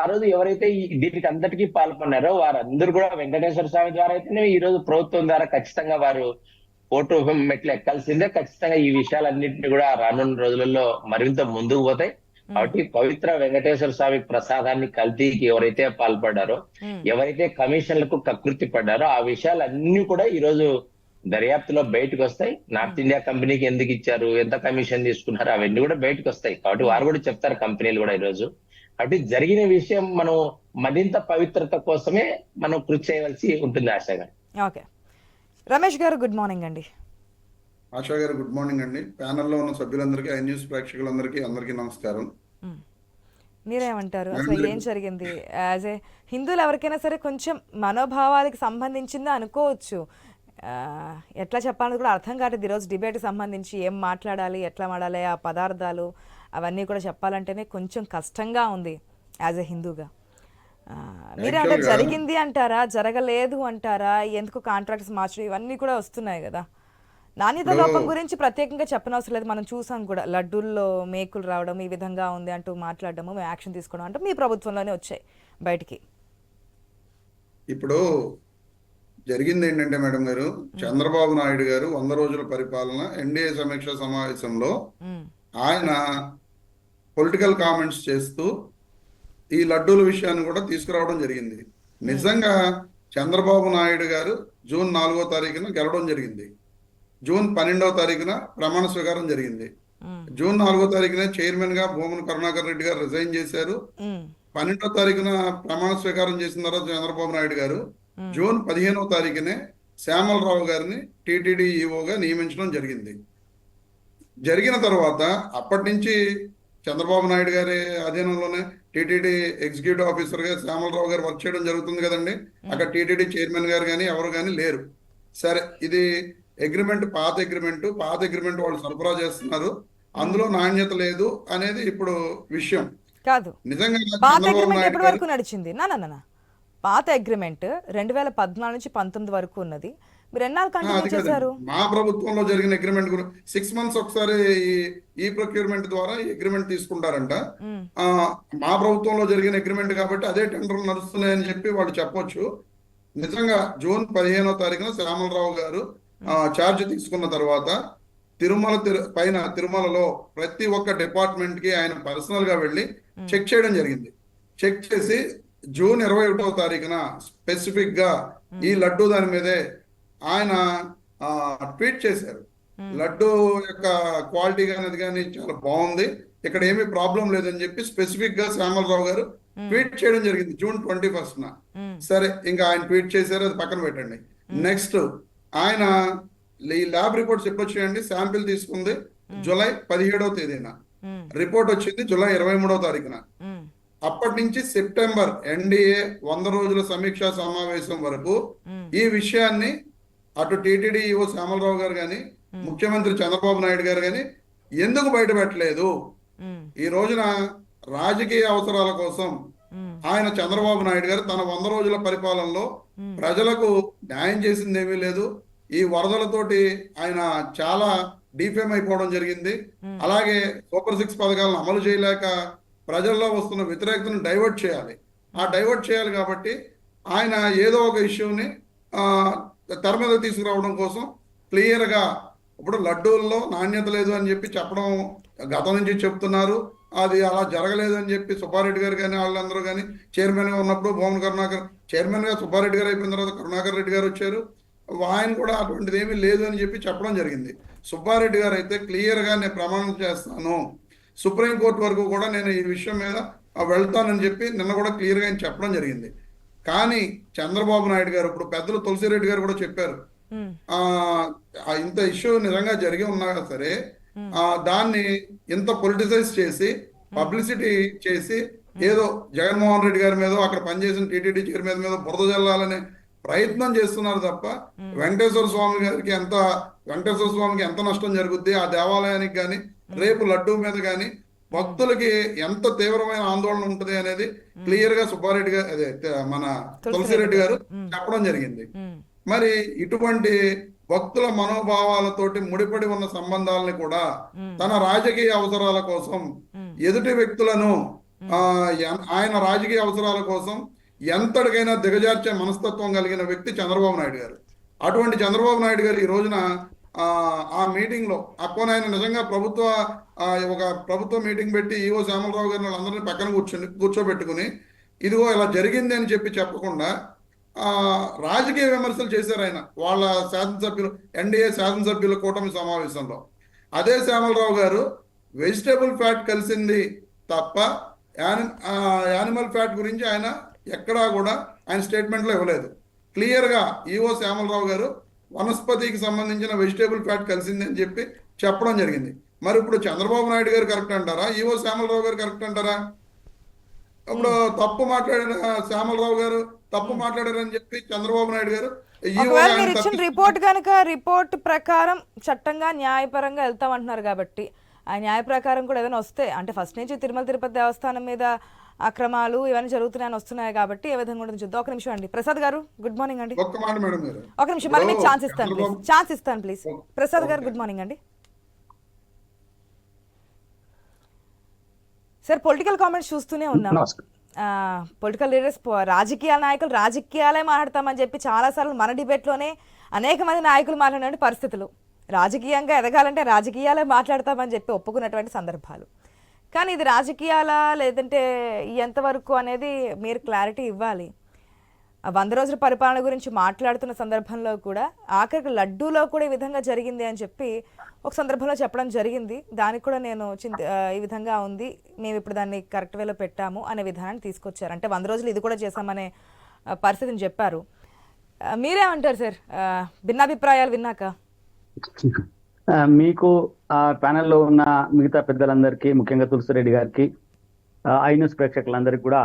రోజు ఎవరైతే దీనికి అంతటికీ పాల్పడినారో వారందరూ కూడా వెంకటేశ్వర స్వామి ద్వారా అయితేనే ఈ రోజు ప్రభుత్వం ద్వారా ఖచ్చితంగా వారు కోర్టు మెట్లు ఎక్కాల్సిందే. ఖచ్చితంగా ఈ విషయాలన్నింటినీ కూడా రానున్న రోజులలో మరింత ముందుకు పోతాయి. కాబట్టి పవిత్ర వెంకటేశ్వర స్వామి ప్రసాదాన్ని కల్తీకి ఎవరైతే పాల్పడ్డారో, ఎవరైతే కమిషన్లకు కకృతి పడ్డారో ఆ విషయాలన్నీ కూడా ఈ రోజు దర్యాప్తులో బయటకు వస్తాయి. నార్త్ ఇండియా కంపెనీకి ఎందుకు ఇచ్చారు, ఎంత కమిషన్ తీసుకున్నారు, అవన్నీ కూడా బయటకు వస్తాయి. కాబట్టి వారు కూడా చెప్తారు, కంపెనీలు కూడా ఈ రోజు. కాబట్టి జరిగిన విషయం మనం మరింత పవిత్రత కోసమే మనం కృషి చేయవలసి ఉంటుంది. ఆశా గారు.
ఓకే, రమేష్ గారు గుడ్ మార్నింగ్ అండి.
ఆశా గారు గుడ్ మార్నింగ్ అండి. ప్యానెల్లో ఉన్న సభ్యులందరికీ, ఐ న్యూస్ ప్రేక్షకులందరికీ నమస్కారం.
మీరేమంటారు, అసలు ఏం జరిగింది? యాజ్ ఏ హిందువులు ఎవరికైనా సరే కొంచెం మనోభావాలకి సంబంధించింది అనుకోవచ్చు. ఎట్లా చెప్పాలని కూడా అర్థం కాలేదు. ఈరోజు డిబేట్కి సంబంధించి ఏం మాట్లాడాలి, ఎట్లా మాట్లాడాలి, ఆ పదార్థాలు అవన్నీ కూడా చెప్పాలంటేనే కొంచెం కష్టంగా ఉంది యాజ్ ఏ హిందూగా. మీరేమంటే జరిగింది అంటారా, జరగలేదు అంటారా? ఎందుకు కాంట్రాక్ట్స్ మార్చడం ఇవన్నీ కూడా వస్తున్నాయి కదా. నాణ్యత లోపం గురించి ప్రత్యేకంగా చెప్పనవసరం లేదు, మనం చూసాం కూడా. లడ్డూల్లో మేకులు రావడం ఈ విధంగా ఉంది అంటూ మాట్లాడడము, మేము యాక్షన్ తీసుకోవడం అంటే మీ ప్రభుత్వంలోనే వచ్చాయి బయటికి.
ఇప్పుడు జరిగింది ఏంటంటే మేడం గారు, చంద్రబాబు నాయుడు గారు 100 రోజుల పరిపాలన ఎన్డీఏ సమీక్ష సమావేశంలో ఆయన పొలిటికల్ కామెంట్స్ చేస్తూ ఈ లడ్డూల విషయాన్ని కూడా తీసుకురావడం జరిగింది. నిజంగా చంద్రబాబు నాయుడు గారు జూన్ 4వ తారీఖున గెలవడం జరిగింది. జూన్ 12వ తారీఖున ప్రమాణ స్వీకారం జరిగింది. జూన్ 4వ తారీఖున చైర్మన్ గా భూమన కరుణాకర్ రెడ్డి గారు రిజైన్ చేశారు. 12వ తారీఖున ప్రమాణ స్వీకారం చేసిన తర్వాత చంద్రబాబు నాయుడు గారు జూన్ 15వ తారీఖునే శ్యామలరావు గారిని టీటీడీ ఈఓగా నియమించడం జరిగింది. జరిగిన తర్వాత అప్పటి నుంచి చంద్రబాబు నాయుడు గారి అధీనంలోనే టీటీడీ ఎగ్జిక్యూటివ్ ఆఫీసర్ గా శ్యామలరావు గారు వర్క్ చేయడం జరుగుతుంది కదండి. అక్కడ టీటీడీ చైర్మన్ గారు కానీ ఎవరు కానీ లేరు. సరే, ఇది పాత అగ్రిమెంట్ వాళ్ళు సరఫరా చేస్తున్నారు, అందులో నాణ్యత లేదు అనేది ఇప్పుడు విషయం
కాదు.
నిజంగా
పాత అగ్రిమెంట్ ఎప్పటి వరకు నడిచింది? నా పాత అగ్రిమెంట్ 2014 నుంచి 19 వరకు ఉన్నది. మీరు ఎన్నాళ్ళు కంటిన్యూ చేశారు?
మా ప్రభుత్వంలో జరిగిన అగ్రిమెంట్ 6 months ఒకసారి ఈ ప్రొక్యూర్మెంట్ ద్వారా ఈ అగ్రిమెంట్ తీసుకుంటారంట. మా ప్రభుత్వంలో జరిగిన అగ్రిమెంట్ కాబట్టి అదే టెండర్లు నడుస్తున్నాయని చెప్పి వాళ్ళు చెప్పొచ్చు. నిజంగా జూన్ 15వ తారీఖున శ్యామలరావు గారు ఛార్జ్ తీసుకున్న తర్వాత తిరుమలలో ప్రతి ఒక్క డిపార్ట్మెంట్ కి ఆయన పర్సనల్ గా వెళ్ళి చెక్ చేయడం జరిగింది. చెక్ చేసి జూన్ 21వ తారీఖున స్పెసిఫిక్ గా ఈ లడ్డు దాని మీదే ఆయన ట్వీట్ చేశారు. లడ్డు యొక్క క్వాలిటీ అనేది కానీ చాలా బాగుంది, ఇక్కడ ఏమీ ప్రాబ్లం లేదని చెప్పి స్పెసిఫిక్ గా శ్యామలరావు గారు ట్వీట్ చేయడం జరిగింది జూన్ 21న. సరే, ఇంకా ఆయన ట్వీట్ చేశారు, అది పక్కన పెట్టండి. నెక్స్ట్ ఆయన ఈ ల్యాబ్ రిపోర్ట్స్ ఎప్పుడు వచ్చాయండి? శాంపిల్ తీసుకుంది జూలై 17వ తేదీన, రిపోర్ట్ వచ్చింది జూలై 23వ తారీఖున. అప్పటి నుంచి సెప్టెంబర్ ఎన్డీఏ 100 రోజుల సమీక్షా సమావేశం వరకు ఈ విషయాన్ని అటు టీటీడీ ఈఓ శ్యామలరావు గారు కానీ ముఖ్యమంత్రి చంద్రబాబు నాయుడు గారు కానీ ఎందుకు బయట పెట్టలేదు? ఈ రోజున రాజకీయ అవసరాల కోసం ఆయన చంద్రబాబు నాయుడు గారు తన 100 రోజుల పరిపాలనలో ప్రజలకు న్యాయం చేసింది ఏమీ లేదు. ఈ వరదలతోటి ఆయన చాలా డిఫేమ్ అయిపోవడం జరిగింది. అలాగే సూపర్ 6 పథకాలను అమలు చేయలేక ప్రజల్లో వస్తున్న వ్యతిరేకతను డైవర్ట్ చేయాలి. ఆ డైవర్ట్ చేయాలి కాబట్టి ఆయన ఏదో ఒక ఇష్యూని తెర మీద తీసుకురావడం కోసం క్లియర్గా ఇప్పుడు లడ్డూల్లో నాణ్యత లేదు అని చెప్పి చెప్పడం గతం నుంచి చెప్తున్నారు. అది అలా జరగలేదు అని చెప్పి సుబ్బారెడ్డి గారు కానీ వాళ్ళందరూ కానీ చైర్మన్గా ఉన్నప్పుడు భువన కరుణాకర్ చైర్మన్గా సుబ్బారెడ్డి గారు అయిపోయిన తర్వాత కరుణాకర్ రెడ్డి గారు వచ్చారు. ఆయన కూడా అటువంటిది ఏమీ లేదు అని చెప్పి చెప్పడం జరిగింది. సుబ్బారెడ్డి గారు అయితే క్లియర్గా నేను ప్రమాణం చేస్తాను, సుప్రీంకోర్టు వరకు కూడా నేను ఈ విషయం మీద వెళ్తానని చెప్పి నిన్న కూడా క్లియర్గా ఆయన చెప్పడం జరిగింది. కానీ చంద్రబాబు నాయుడు గారు ఇప్పుడు పెద్దలు తులసిరెడ్డి గారు కూడా చెప్పారు, ఇంత ఇష్యూ నిజంగా జరిగి ఉన్నా సరే దాన్ని ఇంత పొలిటిసైజ్ చేసి పబ్లిసిటీ చేసి ఏదో జగన్మోహన్ రెడ్డి గారి మీద అక్కడ పనిచేసిన టీటీడీ చైర్మన్ మీద బురద జల్లాలనే ప్రయత్నం చేస్తున్నారు తప్ప వెంకటేశ్వర స్వామికి ఎంత నష్టం జరుగుద్ది, ఆ దేవాలయానికి కానీ రేపు లడ్డూ మీద కానీ భక్తులకి ఎంత తీవ్రమైన ఆందోళన ఉంటుంది అనేది క్లియర్ గా సుబ్బారెడ్డి గారు అదే మన తులసిరెడ్డి గారు చెప్పడం జరిగింది. మరి ఇటువంటి భక్తుల మనోభావాలతోటి ముడిపడి ఉన్న సంబంధాలని కూడా తన రాజకీయ అవసరాల కోసం ఎదుటి వ్యక్తులను ఆయన రాజకీయ అవసరాల కోసం ఎంతటికైనా దిగజార్చే మనస్తత్వం కలిగిన వ్యక్తి చంద్రబాబు నాయుడు గారు. అటువంటి చంద్రబాబు నాయుడు గారు ఈ రోజున ఆ మీటింగ్ లో ఆయన నిజంగా ఒక ప్రభుత్వ మీటింగ్ పెట్టి ఈవో శ్యామలరావు గారిని వాళ్ళందరినీ పక్కన కూర్చోబెట్టుకుని ఇదిగో ఇలా జరిగింది అని చెప్పి చెప్పకుండా రాజకీయ విమర్శలు చేశారు ఆయన వాళ్ళ శాసనసభ్యులు, ఎన్డీఏ శాసనసభ్యుల కూటమి సమావేశంలో. అదే శ్యామలరావు గారు వెజిటేబుల్ ఫ్యాట్ కలిసింది తప్ప యానిమల్ ఫ్యాట్ గురించి ఆయన ఎక్కడా కూడా ఆయన స్టేట్మెంట్లో ఇవ్వలేదు. క్లియర్గా ఈవో శ్యామలరావు గారు వనస్పతికి సంబంధించిన వెజిటేబుల్ ఫ్యాట్ కలిసింది అని చెప్పి చెప్పడం జరిగింది. మరి ఇప్పుడు చంద్రబాబు నాయుడు గారు కరెక్ట్ అంటారా, ఈవో శ్యామలరావు గారు కరెక్ట్ అంటారా? ఇప్పుడు తప్పు మాట్లాడిన శ్యామలరావు గారు తప్పు మాట్లాడారని చెప్పి చంద్రబాబు నాయుడు గారు
రిపోర్ట్ ప్రకారం చట్టంగా న్యాయపరంగా వెళ్తామంటున్నారు కాబట్టి ఆ న్యాయ ప్రకారం కూడా ఏదైనా వస్తే అంటే ఫస్ట్ నుంచి తిరుమల తిరుపతి దేవస్థానం మీద అక్రమాలు ఇవన్నీ జరుగుతున్నాయని వస్తున్నాయి కాబట్టి ఏ విధంగా ఉంటుంది చూద్దాం. ఒక నిమిషం అండి ప్రసాద్ గారు, గుడ్ మార్నింగ్ అండి. ఒక నిమిషం మళ్ళీ మీకు ఛాన్స్ ఇస్తాను ప్లీజ్. ప్రసాద్ గారు గుడ్ మార్నింగ్ అండి. సార్ పొలిటికల్ కామెంట్స్ చూస్తూనే ఉన్నాం. పొలిటికల్ లీడర్స్ రాజకీయ నాయకులు రాజకీయాలే మాట్లాడతామని చెప్పి చాలాసార్లు మన డిబేట్లోనే అనేక మంది నాయకులు మాట్లాడిన పరిస్థితులు, రాజకీయంగా ఎదగాలంటే రాజకీయాలే మాట్లాడతామని చెప్పి ఒప్పుకున్నటువంటి సందర్భాలు. కానీ ఇది రాజకీయాలా లేదంటే ఎంతవరకు అనేది మీరు క్లారిటీ ఇవ్వాలి. 100 రోజుల పరిపాలన గురించి మాట్లాడుతున్న సందర్భంలో కూడా ఆఖరికి లడ్డూలో కూడా ఈ విధంగా జరిగింది అని చెప్పి ఒక సందర్భంలో చెప్పడం జరిగింది. దానికి కూడా నేను ఈ విధంగా ఉంది, మేము ఇప్పుడు దాన్ని కరెక్ట్ వేలో పెట్టాము అనే విధానాన్ని తీసుకొచ్చారు. అంటే 100 రోజులు ఇది కూడా చేశామనే పరిస్థితిని చెప్పారు. మీరేమంటారు సార్ భిన్నాభిప్రాయాలు విన్నాక?
మీకు ఆ ప్యానెల్లో ఉన్న మిగతా పెద్దలందరికీ, ముఖ్యంగా తులసిరెడ్డి గారికి, ఐ న్యూస్ ప్రేక్షకులందరికీ కూడా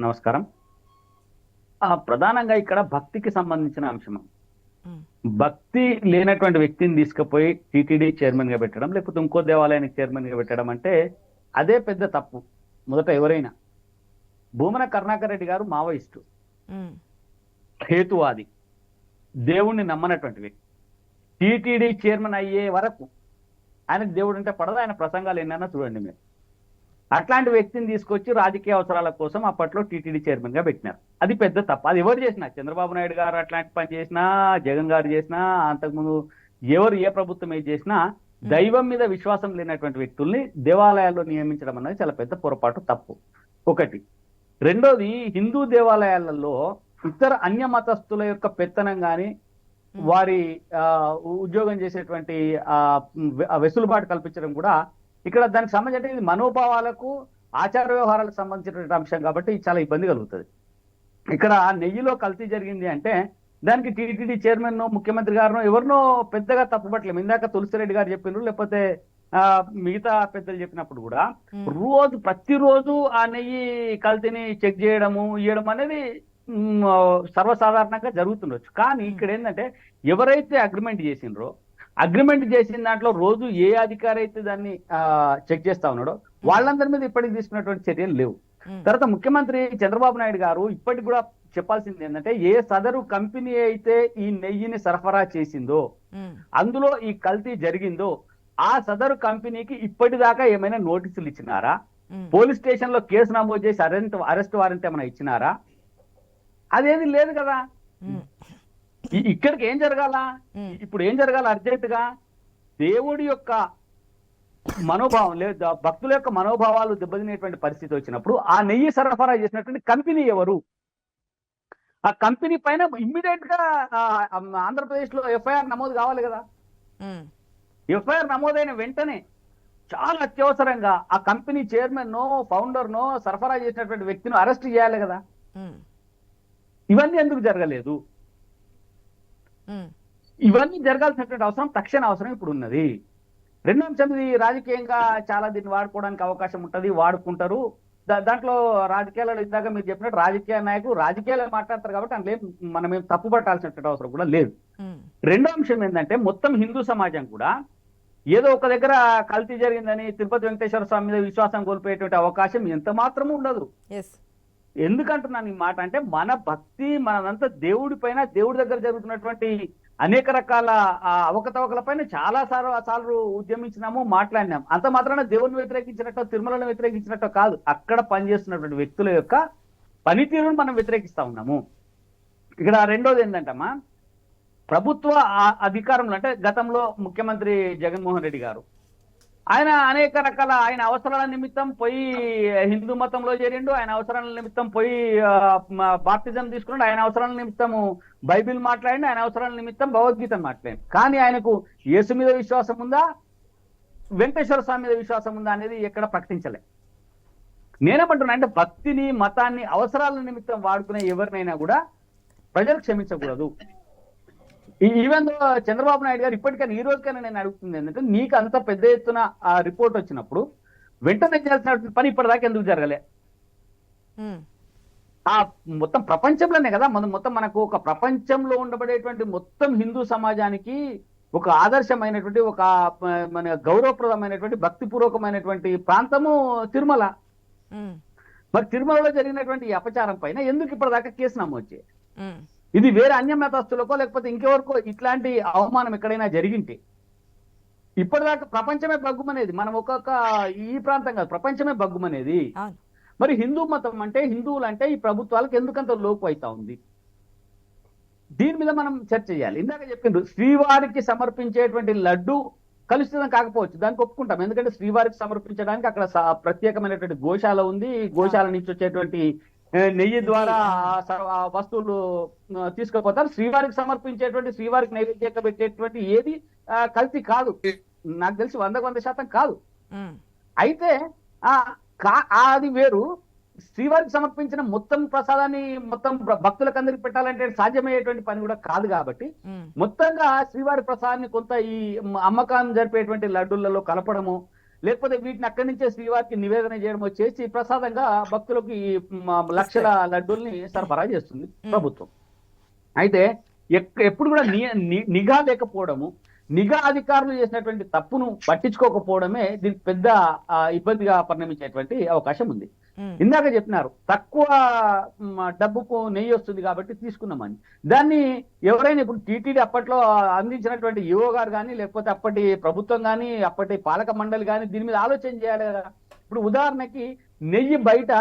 నమస్కారం. ప్రధానంగా ఇక్కడ భక్తికి సంబంధించిన అంశం. భక్తి లేనటువంటి వ్యక్తిని తీసుకుపోయి టీటీడీ చైర్మన్ గా పెట్టడం, లేకపోతే ఇంకో దేవాలయానికి చైర్మన్ గా పెట్టడం అంటే అదే పెద్ద తప్పు. మొదట ఎవరైనా భూమన కరుణాకర్ రెడ్డి గారు మావోయిస్టు, హేతువాది, దేవుణ్ణి నమ్మనటువంటి వ్యక్తి. టీటీడీ చైర్మన్ అయ్యే వరకు ఆయనకు దేవుడు అంటే పడదు. ఆయన ప్రసంగాలు ఎన్నైనా చూడండి మీరు. అట్లాంటి వ్యక్తిని తీసుకొచ్చి రాజకీయ అవసరాల కోసం అప్పట్లో టీటీడీ చైర్మన్ గా పెట్టినారు. అది పెద్ద తప్పు. అది ఎవరు చేసినా, చంద్రబాబు నాయుడు గారు అట్లాంటి పని చేసినా, జగన్ గారు చేసినా, అంతకుముందు ఎవరు ఏ ప్రభుత్వం ఏది చేసినా దైవం మీద విశ్వాసం లేనటువంటి వ్యక్తుల్ని దేవాలయాల్లో నియమించడం అనేది చాలా పెద్ద పొరపాటు, తప్పు. ఒకటి. రెండోది, హిందూ దేవాలయాలలో ఇతర అన్య మతస్థుల యొక్క పెత్తనం కానీ వారి ఉద్యోగం చేసేటువంటి వెసులుబాటు కల్పించడం కూడా ఇక్కడ దానికి సంబంధించి ఇది మనోభావాలకు ఆచార వ్యవహారాలకు సంబంధించినటువంటి అంశం కాబట్టి చాలా ఇబ్బంది కలుగుతుంది. ఇక్కడ నెయ్యిలో కల్తీ జరిగింది అంటే దానికి టీటీడీ చైర్మన్ ముఖ్యమంత్రి గారినో ఎవరినో పెద్దగా తప్పుపట్టలేము. ఇందాక తులసిరెడ్డి గారు చెప్పినారు, లేకపోతే మిగతా పెద్దలు చెప్పినప్పుడు కూడా ప్రతిరోజు ఆ నెయ్యి కల్తీని చెక్ చేయడము ఇవ్వడం అనేది సర్వసాధారణంగా జరుగుతుండొచ్చు. కానీ ఇక్కడ ఏంటంటే ఎవరైతే అగ్రిమెంట్ చేసిండ్రో అగ్రిమెంట్ చేసిన దాంట్లో రోజు ఏ అధికారి అయితే దాన్ని చెక్ చేస్తా ఉన్నాడో వాళ్ళందరి మీద ఇప్పటికి తీసుకున్నటువంటి చర్యలు లేవు. తర్వాత ముఖ్యమంత్రి చంద్రబాబు నాయుడు గారు ఇప్పటికి కూడా చెప్పాల్సింది ఏంటంటే, ఏ సదరు కంపెనీ అయితే ఈ నెయ్యిని సరఫరా చేసిందో, అందులో ఈ కల్తీ జరిగిందో, ఆ సదరు కంపెనీకి ఇప్పటిదాకా ఏమైనా నోటీసులు ఇచ్చినారా, పోలీస్ స్టేషన్ లో కేసు నమోదు చేసి అరెస్ట్ వారెంట్ ఏమైనా ఇచ్చినారా? అదేది లేదు కదా. ఇక్కడికి ఏం జరగాల, ఇప్పుడు ఏం జరగాల? అర్జెంట్ గా దేవుడి యొక్క మనోభావం లేదా భక్తుల యొక్క మనోభావాలు దెబ్బతినేటువంటి పరిస్థితి వచ్చినప్పుడు ఆ నెయ్యి సరఫరా చేసినటువంటి కంపెనీ ఎవరు, ఆ కంపెనీ పైన ఇమ్మీడియట్ గా ఆంధ్రప్రదేశ్ లో ఎఫ్ఐఆర్ నమోదు కావాలి కదా. ఎఫ్ఐఆర్ నమోదైన వెంటనే చాలా అత్యవసరంగా ఆ కంపెనీ చైర్మన్ నో ఫౌండర్ నో సరఫరా చేసినటువంటి వ్యక్తిని అరెస్ట్ చేయాలి కదా. ఇవన్నీ ఎందుకు జరగలేదు? ఇవన్నీ జరగాల్సినటువంటి అవసరం, తక్షణ అవసరం ఇప్పుడు ఉన్నది. రెండో అంశం, ఇది రాజకీయంగా చాలా దీన్ని వాడుకోవడానికి అవకాశం ఉంటుంది, వాడుకుంటారు. దాంట్లో రాజకీయాలలో ఇందాక మీరు చెప్పినట్టు రాజకీయ నాయకులు రాజకీయాలు మాట్లాడతారు కాబట్టి అందులో మనం ఏం తప్పు పట్టాల్సినటువంటి అవసరం కూడా లేదు. రెండో అంశం ఏంటంటే, మొత్తం హిందూ సమాజం కూడా ఏదో ఒక దగ్గర కల్తీ జరిగిందని తిరుపతి వెంకటేశ్వర స్వామి మీద విశ్వాసం కోల్పోయేటువంటి అవకాశం ఎంత మాత్రమూ ఉండదు. ఎందుకంటున్నాను ఈ మాట అంటే, మన భక్తి మనదంతా దేవుడి పైన, దేవుడి దగ్గర జరుగుతున్నటువంటి అనేక రకాల అవకతవకల పైన చాలా సార్లు ఉద్యమించినాము, మాట్లాడినాం. అంత మాత్రాన దేవుడిని వ్యతిరేకించినట్టు, తిరుమలను వ్యతిరేకించినట్టు కాదు. అక్కడ పనిచేస్తున్నటువంటి వ్యక్తుల యొక్క పనితీరును మనం వ్యతిరేకిస్తా ఉన్నాము. ఇక్కడ రెండోది ఏంటంటమ్మా, ప్రభుత్వ అధికారంలో అంటే గతంలో ముఖ్యమంత్రి జగన్మోహన్ రెడ్డి గారు ఆయన అనేక రకాల ఆయన అవసరాల నిమిత్తం పోయి హిందూ మతంలో చేరిండు, ఆయన అవసరాల నిమిత్తం పోయి బాప్తిజం తీసుకున్నాడు, ఆయన అవసరాల నిమిత్తము బైబిల్ మాట్లాడిండు, ఆయన అవసరాల నిమిత్తం భగవద్గీత మాట్లాడిండు. కానీ ఆయనకు యేసు మీద విశ్వాసం ఉందా, వెంకటేశ్వర స్వామి మీద విశ్వాసం ఉందా అనేది ఎక్కడ ప్రకటించలే. నేనేమంటున్నా అంటే, భక్తిని మతాన్ని అవసరాల నిమిత్తం వాడుకునే ఎవరినైనా కూడా ప్రజలు క్షమించకూడదు. ఈవెన్ చంద్రబాబు నాయుడు గారు ఇప్పటికైనా ఈ రోజుకైనా నేను అడుగుతుంది ఏంటంటే, నీకు అంత పెద్ద ఎత్తున ఆ రిపోర్ట్ వచ్చినప్పుడు వెంటనే చేయాల్సిన పని ఇప్పటిదాకా ఎందుకు జరగలే? ఆ మొత్తం ప్రపంచంలోనే కదా, మొత్తం మనకు ఒక ప్రపంచంలో ఉండబడేటువంటి మొత్తం హిందూ సమాజానికి ఒక ఆదర్శమైనటువంటి, ఒక మన గౌరవప్రదమైనటువంటి, భక్తిపూర్వకమైనటువంటి ప్రాంతము తిరుమల. మరి తిరుమలలో జరిగినటువంటి ఈ అపచారం పైన ఎందుకు ఇప్పటిదాకా కేసు నమోదు చేయాలి? ఇది వేరే అన్య మతస్థులకో లేకపోతే ఇంకెవరికో ఇట్లాంటి అవమానం ఎక్కడైనా జరిగింటే ఇప్పటిదాకా ప్రపంచమే బగ్గుమనేది. మనం ఒక్కొక్క ఈ ప్రాంతం కాదు, ప్రపంచమే బగ్గుమనేది. మరి హిందూ మతం అంటే, హిందువులు అంటే ఈ ప్రభుత్వాలకు ఎందుకంత లోపు అవుతా ఉంది? దీని మీద మనం చర్చ చేయాలి. ఇందాక చెప్పిండ్రు, శ్రీవారికి సమర్పించేటువంటి లడ్డు కలుషితం కాకపోవచ్చు, దానికి ఒప్పుకుంటాం. ఎందుకంటే శ్రీవారికి సమర్పించడానికి అక్కడ ప్రత్యేకమైనటువంటి గోశాల ఉంది, గోశాల నుంచి వచ్చేటువంటి నెయ్యి ద్వారా వస్తువులు తీసుకుపోతారు. శ్రీవారికి సమర్పించేటువంటి, శ్రీవారికి నైవేద్యంగా పెట్టేటువంటి ఏది కల్తీ కాదు, నాకు తెలిసి 100% కాదు. అయితే అది వేరు. శ్రీవారికి సమర్పించిన మొత్తం ప్రసాదాన్ని మొత్తం భక్తులకు అందరికి పెట్టాలంటే సాధ్యమయ్యేటువంటి పని కూడా కాదు. కాబట్టి మొత్తంగా శ్రీవారి ప్రసాదాన్ని కొంత ఈ అమ్మకాన్ని జరిపేటువంటి లడ్డూలలో కలపడము, లేకపోతే వీటిని అక్కడి నుంచే శ్రీవారికి నివేదన చేయడమో చేసి ప్రసాదంగా భక్తులకు ఈ లక్షల లడ్డూల్ని సరఫరా చేస్తుంది ప్రభుత్వం. అయితే ఎప్పుడు కూడా నిఘా లేకపోవడము, నిఘా అధికారులు చేసినటువంటి తప్పును పట్టించుకోకపోవడమే దీనికి పెద్ద ఇబ్బందిగా పరిణమించేటువంటి అవకాశం ఉంది. ఇందాక చెప్పినారు, తక్కువ డబ్బుకు నెయ్యి వస్తుంది కాబట్టి తీసుకున్నామని. దాన్ని ఎవరైనా ఇప్పుడు టీటీడీ అప్పట్లో అందించినటువంటి ఈఓ గారు కానీ, లేకపోతే అప్పటి ప్రభుత్వం కానీ, అప్పటి పాలక మండలి కానీ దీని మీద ఆలోచన చేయాలి కదా. ఇప్పుడు ఉదాహరణకి నెయ్యి బయట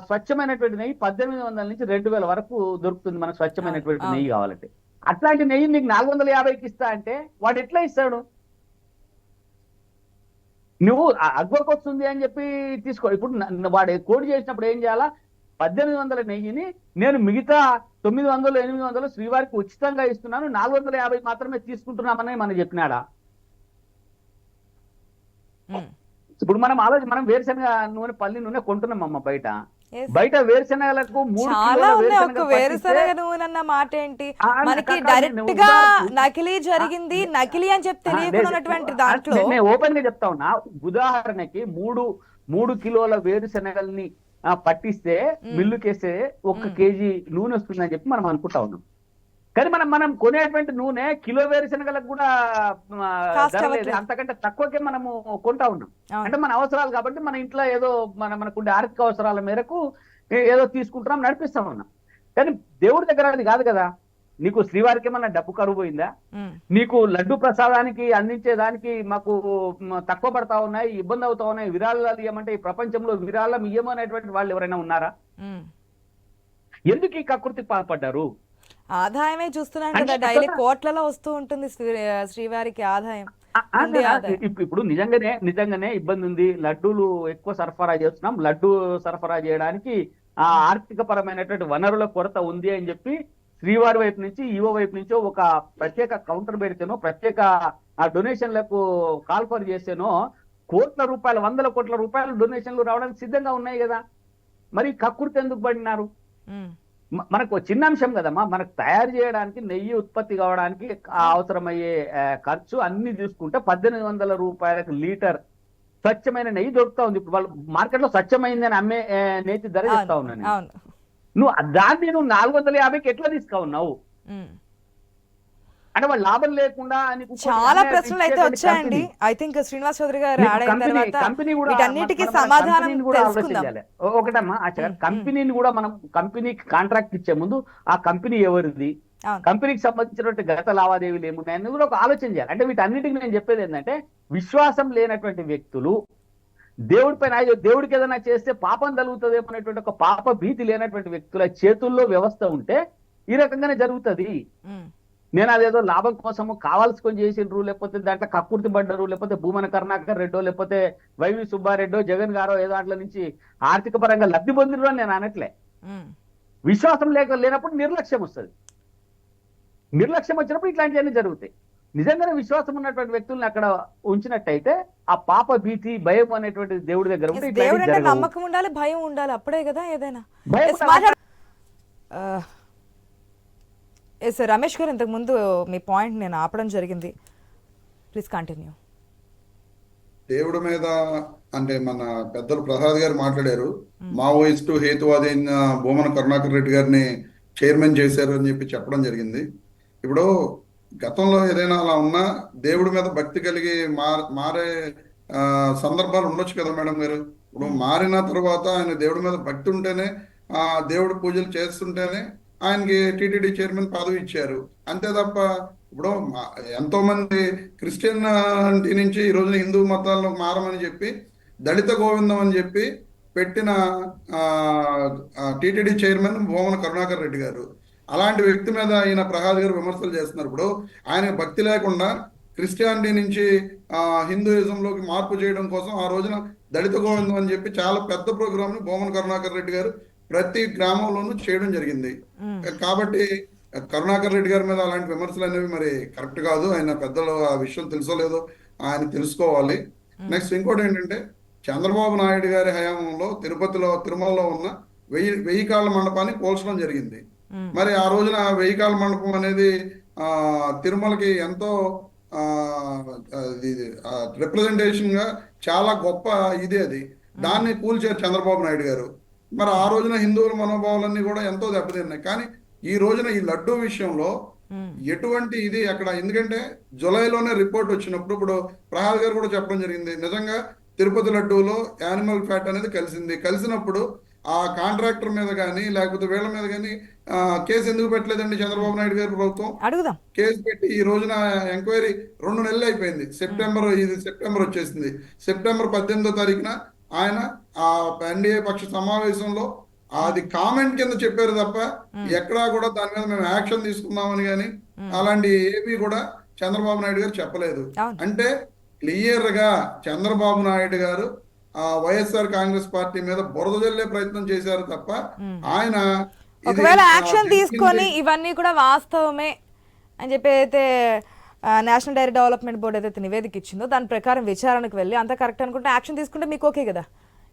స్వచ్ఛమైనటువంటి నెయ్యి 1800 నుంచి 2000 వరకు దొరుకుతుంది మనకు స్వచ్ఛమైనటువంటి నెయ్యి కావాలంటే. అట్లాంటి నెయ్యి నీకు 450కి ఇస్తా అంటే వాడు ఎట్లా ఇస్తాడు? నువ్వు అగ్వకు వస్తుంది అని చెప్పి తీసుకో. ఇప్పుడు వాడు కోడి చేసినప్పుడు ఏం చేయాలా? 1800 నెయ్యిని నేను మిగతా 900, 800 శ్రీవారికి ఉచితంగా ఇస్తున్నాను, 450 మాత్రమే తీసుకుంటున్నామని మనం చెప్పినాడా? ఇప్పుడు మనం వేరుశనగ నూనె, పల్లి నూనె కొంటున్నామమ్మ బయట వేరుశనగలకు 3
వేరుశనగ నూనె అన్న మాట ఏంటి? మనకి డైరెక్ట్ గా నకిలీ జరిగింది, నకిలీ అని చెప్పి తెలియకున్నటువంటి దాంట్లో
నేను ఓపెన్ గా చెప్తా ఉన్నా. ఉదాహరణకి 3 కిలోల వేరుశనగల్ని పట్టిస్తే మిల్లుకేస్తే 1 కేజీ నూనె వస్తుందని చెప్పి మనం అనుకుంటా ఉన్నాం. కానీ మనం కొనేటువంటి నూనె కిలో వేరుశనగలకు కూడా
Cost
ధర లేదు,
అవ్వట్లేదు.
అంతకంటే తక్కువకే మనము కొంటా ఉన్నాం.
అవును.
అంటే మన అవసరాలు కాబట్టి మన ఇంట్లో ఏదో మనకుండే ఆర్థిక అవసరాల మేరకు ఏదో తీసుకుంటున్నాం, నడిపిస్తా ఉన్నాం. కానీ దేవుడి దగ్గర అది కాదు కదా. నీకు శ్రీవారికి ఏమన్నా డబ్బు కరువు పోయిందా? నీకు లడ్డు ప్రసాదానికి అందించేదానికి మాకు తక్కువ పడతా ఉన్నాయి, ఇబ్బంది అవుతా ఉన్నాయి, విరాళాలు ఇవ్వమంటే ఈ ప్రపంచంలో విరాళం ఇవ్వమనేటువంటి వాళ్ళు ఎవరైనా ఉన్నారా? ఎందుకు ఈ కకృతి పాల్పడ్డారు?
ఆదాయమే చూస్తున్నాను కదా,
అంటే
డైలీ
కదా.
కోట్లలో వస్తూ ఉంటుంది శ్రీవారికి ఆదాయం. ఉండే ఆదాయం.
ఇప్పుడు నిజంగానే ఇబ్బంది ఉంది. లడ్డూలు ఎక్కువ సరఫరా చేస్తున్నాం, లడ్డు సరఫరా చేయడానికి ఆ ఆర్థిక పరమైనటువంటి వనరుల కొరత ఉంది అని చెప్పి శ్రీవారి వైపు నుంచి ఈవో వైపు నుంచో ఒక ప్రత్యేక కౌంటర్ పెడితేనో, ప్రత్యేక ఆ డొనేషన్లకు కాల్ఫర్ చేస్తేనో కోట్ల రూపాయలు, 100 కోట్ల రూపాయలు డొనేషన్లు రావడానికి సిద్ధంగా ఉన్నాయి కదా. మరి కక్కుర్తి ఎందుకు పడినారు? మనకు చిన్న అంశం కదమ్మా. మనకు తయారు చేయడానికి నెయ్యి ఉత్పత్తి కావడానికి అవసరమయ్యే ఖర్చు అన్ని చూసుకుంటే 1800 రూపాయలకు లీటర్ స్వచ్ఛమైన నెయ్యి దొరుకుతా ఉంది. ఇప్పుడు వాళ్ళు మార్కెట్ లో స్వచ్ఛమైందని అమ్మే నేతి ధర చెప్తా ఉన్నాను.
అవును.
దాన్ని నువ్వు 450కి ఎట్లా తీసుకా ఉన్నావు? అంటే వాళ్ళు లాభం లేకుండా
చాలా ప్రశ్నలు అయితే వచ్చాయండి. ఐ థింక్ శ్రీనివాస్ చౌదరి గారు యాడ్ అయిన తర్వాత వీటన్నిటికీ సమాధానం తెలుసుకుందాం.
ఒకటమ్మా, కంపెనీని కూడా మనం కంపెనీకి కాంట్రాక్ట్ ఇచ్చే ముందు ఆ కంపెనీ ఎవరిది, కంపెనీకి సంబంధించినటువంటి గత లావాదేవీలు ఏమున్నాయని కూడా ఒక ఆలోచన చేయాలి. అంటే వీటన్నిటికీ నేను చెప్పేది ఏంటంటే, విశ్వాసం లేనటువంటి వ్యక్తులు, దేవుడి పైన దేవుడికి ఏదైనా చేస్తే పాపం తగులుతుందేమో అనేటువంటి ఒక పాప భీతి లేనటువంటి వ్యక్తుల చేతుల్లో వ్యవస్థ ఉంటే ఈ రకంగానే జరుగుతుంది. నేను అదేదో లాభం కోసము కావాల్సుకొని చేసిండ్రు, లేకపోతే దాంట్లో కక్కుర్తి పడ్డరు, లేకపోతే భూమన కరుణాకర్ రెడ్డో, లేకపోతే వైవి సుబ్బారెడ్డో, జగన్ గారో ఏదో దాంట్లో నుంచి ఆర్థిక పరంగా లబ్ధి పొందిరు అని నేను అనట్లే. విశ్వాసం లేనప్పుడు నిర్లక్ష్యం వస్తుంది. నిర్లక్ష్యం వచ్చినప్పుడు ఇట్లాంటివన్నీ జరుగుతాయి. నిజంగానే విశ్వాసం ఉన్నటువంటి వ్యక్తుల్ని అక్కడ ఉంచినట్టయితే ఆ పాప భీతి, భయం అనేటువంటి దేవుడి దగ్గర ఉంటే
దేవుడు అంటే నమ్మకం ఉండాలి, భయం ఉండాలి, అప్పుడే కదా ఏదైనా. సార్ రమేష్ గారు, ఇంతకు ముందు మీ పాయింట్ నేను ఆపడం జరిగింది, ప్లీజ్ కంటిన్యూ.
దేవుడి మీద అంటే మన పెద్దలు ప్రసాద్ గారు మాట్లాడారు, మావోయిస్టు హేతువాది అయిన భూమన కరుణాకర్ రెడ్డి గారిని చైర్మన్ చేశారు అని చెప్పి చెప్పడం జరిగింది. ఇప్పుడు గతంలో ఏదైనా అలా ఉన్నా దేవుడి మీద భక్తి కలిగి మారే సందర్భాలు ఉండొచ్చు కదా మేడం గారు. ఇప్పుడు మారిన తర్వాత ఆయన దేవుడి మీద భక్తి ఉంటేనే, దేవుడి పూజలు చేస్తుంటేనే ఆయనకి టీటీడీ చైర్మన్ పదవి ఇచ్చారు. అంతే తప్ప ఇప్పుడు ఎంతో మంది క్రిస్టియన్టీ నుంచి ఈ రోజున హిందూ మతాల్లో మారమని చెప్పి దళిత గోవిందం అని చెప్పి పెట్టిన టీటీడీ చైర్మన్ భూమన కరుణాకర్ రెడ్డి గారు. అలాంటి వ్యక్తి మీద ఆయన ప్రసాద్ గారు విమర్శలు చేస్తున్నారు. ఇప్పుడు ఆయన భక్తి లేకుండా క్రిస్టియానిటీ నుంచి హిందూయిజంలోకి మార్పు చేయడం కోసం ఆ రోజున దళిత గోవిందం అని చెప్పి చాలా పెద్ద ప్రోగ్రామ్ ని భూమన కరుణాకర్ రెడ్డి గారు ప్రతి గ్రామంలోనూ చేయడం జరిగింది. కాబట్టి కరుణాకర్ రెడ్డి గారి మీద అలాంటి విమర్శలు అనేవి మరి కరెక్ట్ కాదు. ఆయన పెద్దలు ఆ విషయం తెలుసో లేదో ఆయన తెలుసుకోవాలి. నెక్స్ట్ ఇంకోటి ఏంటంటే, చంద్రబాబు నాయుడు గారి హయాంలో తిరుమలలో ఉన్న 1000 కాళ్ళ మండపాన్ని కూల్చడం జరిగింది. మరి ఆ రోజున 1000 కాళ్ళ మండపం అనేది తిరుమలకి ఎంతో రిప్రజెంటేషన్ గా చాలా గొప్ప ఇది. అది దాన్ని కూల్చారు చంద్రబాబు నాయుడు గారు. మరి ఆ రోజున హిందువుల మనోభావాలన్నీ కూడా ఎంతో దెబ్బతిన్నాయి. కానీ ఈ రోజున ఈ లడ్డూ విషయంలో ఎటువంటి ఇది అక్కడ, ఎందుకంటే జులైలోనే రిపోర్ట్ వచ్చినప్పుడు ఇప్పుడు ప్రసాద్ గారు కూడా చెప్పడం జరిగింది, నిజంగా తిరుపతి లడ్డూలో యానిమల్ ఫ్యాట్ అనేది కలిసినప్పుడు ఆ కాంట్రాక్టర్ మీద కానీ లేకపోతే వీళ్ళ మీద కానీ కేసు ఎందుకు పెట్టలేదండి చంద్రబాబు నాయుడు గారి ప్రభుత్వం?
అడుగుదాం.
కేసు పెట్టి ఈ రోజున ఎంక్వైరీ 2 నెలలు అయిపోయింది. సెప్టెంబర్ వచ్చేసింది. సెప్టెంబర్ 18వ తారీఖున ఆయన ఆ ఎన్డీఏ పక్ష సమావేశంలో అది కామెంట్ కింద చెప్పారు తప్ప ఎక్కడా కూడా దాని మీద మేము యాక్షన్ తీసుకున్నామని కానీ అలాంటి ఏవి కూడా చంద్రబాబు నాయుడు గారు చెప్పలేదు. అంటే క్లియర్ గా చంద్రబాబు నాయుడు గారు వైఎస్ఆర్ కాంగ్రెస్ పార్టీ మీద బురద జల్లే ప్రయత్నం చేశారు తప్ప ఆయన
ఒకవేళ యాక్షన్ తీసుకొని ఇవన్నీ కూడా వాస్తవమే అని చెప్పి అయితే నేషనల్ డైరీ డెవలప్మెంట్ బోర్డు ఏదైతే నివేదిక ఇచ్చిందో దాని ప్రకారం విచారణకు వెళ్ళి అంత కరెక్ట్ అనుకుంటే యాక్షన్ తీసుకుంటే మీకు ఓకే కదా?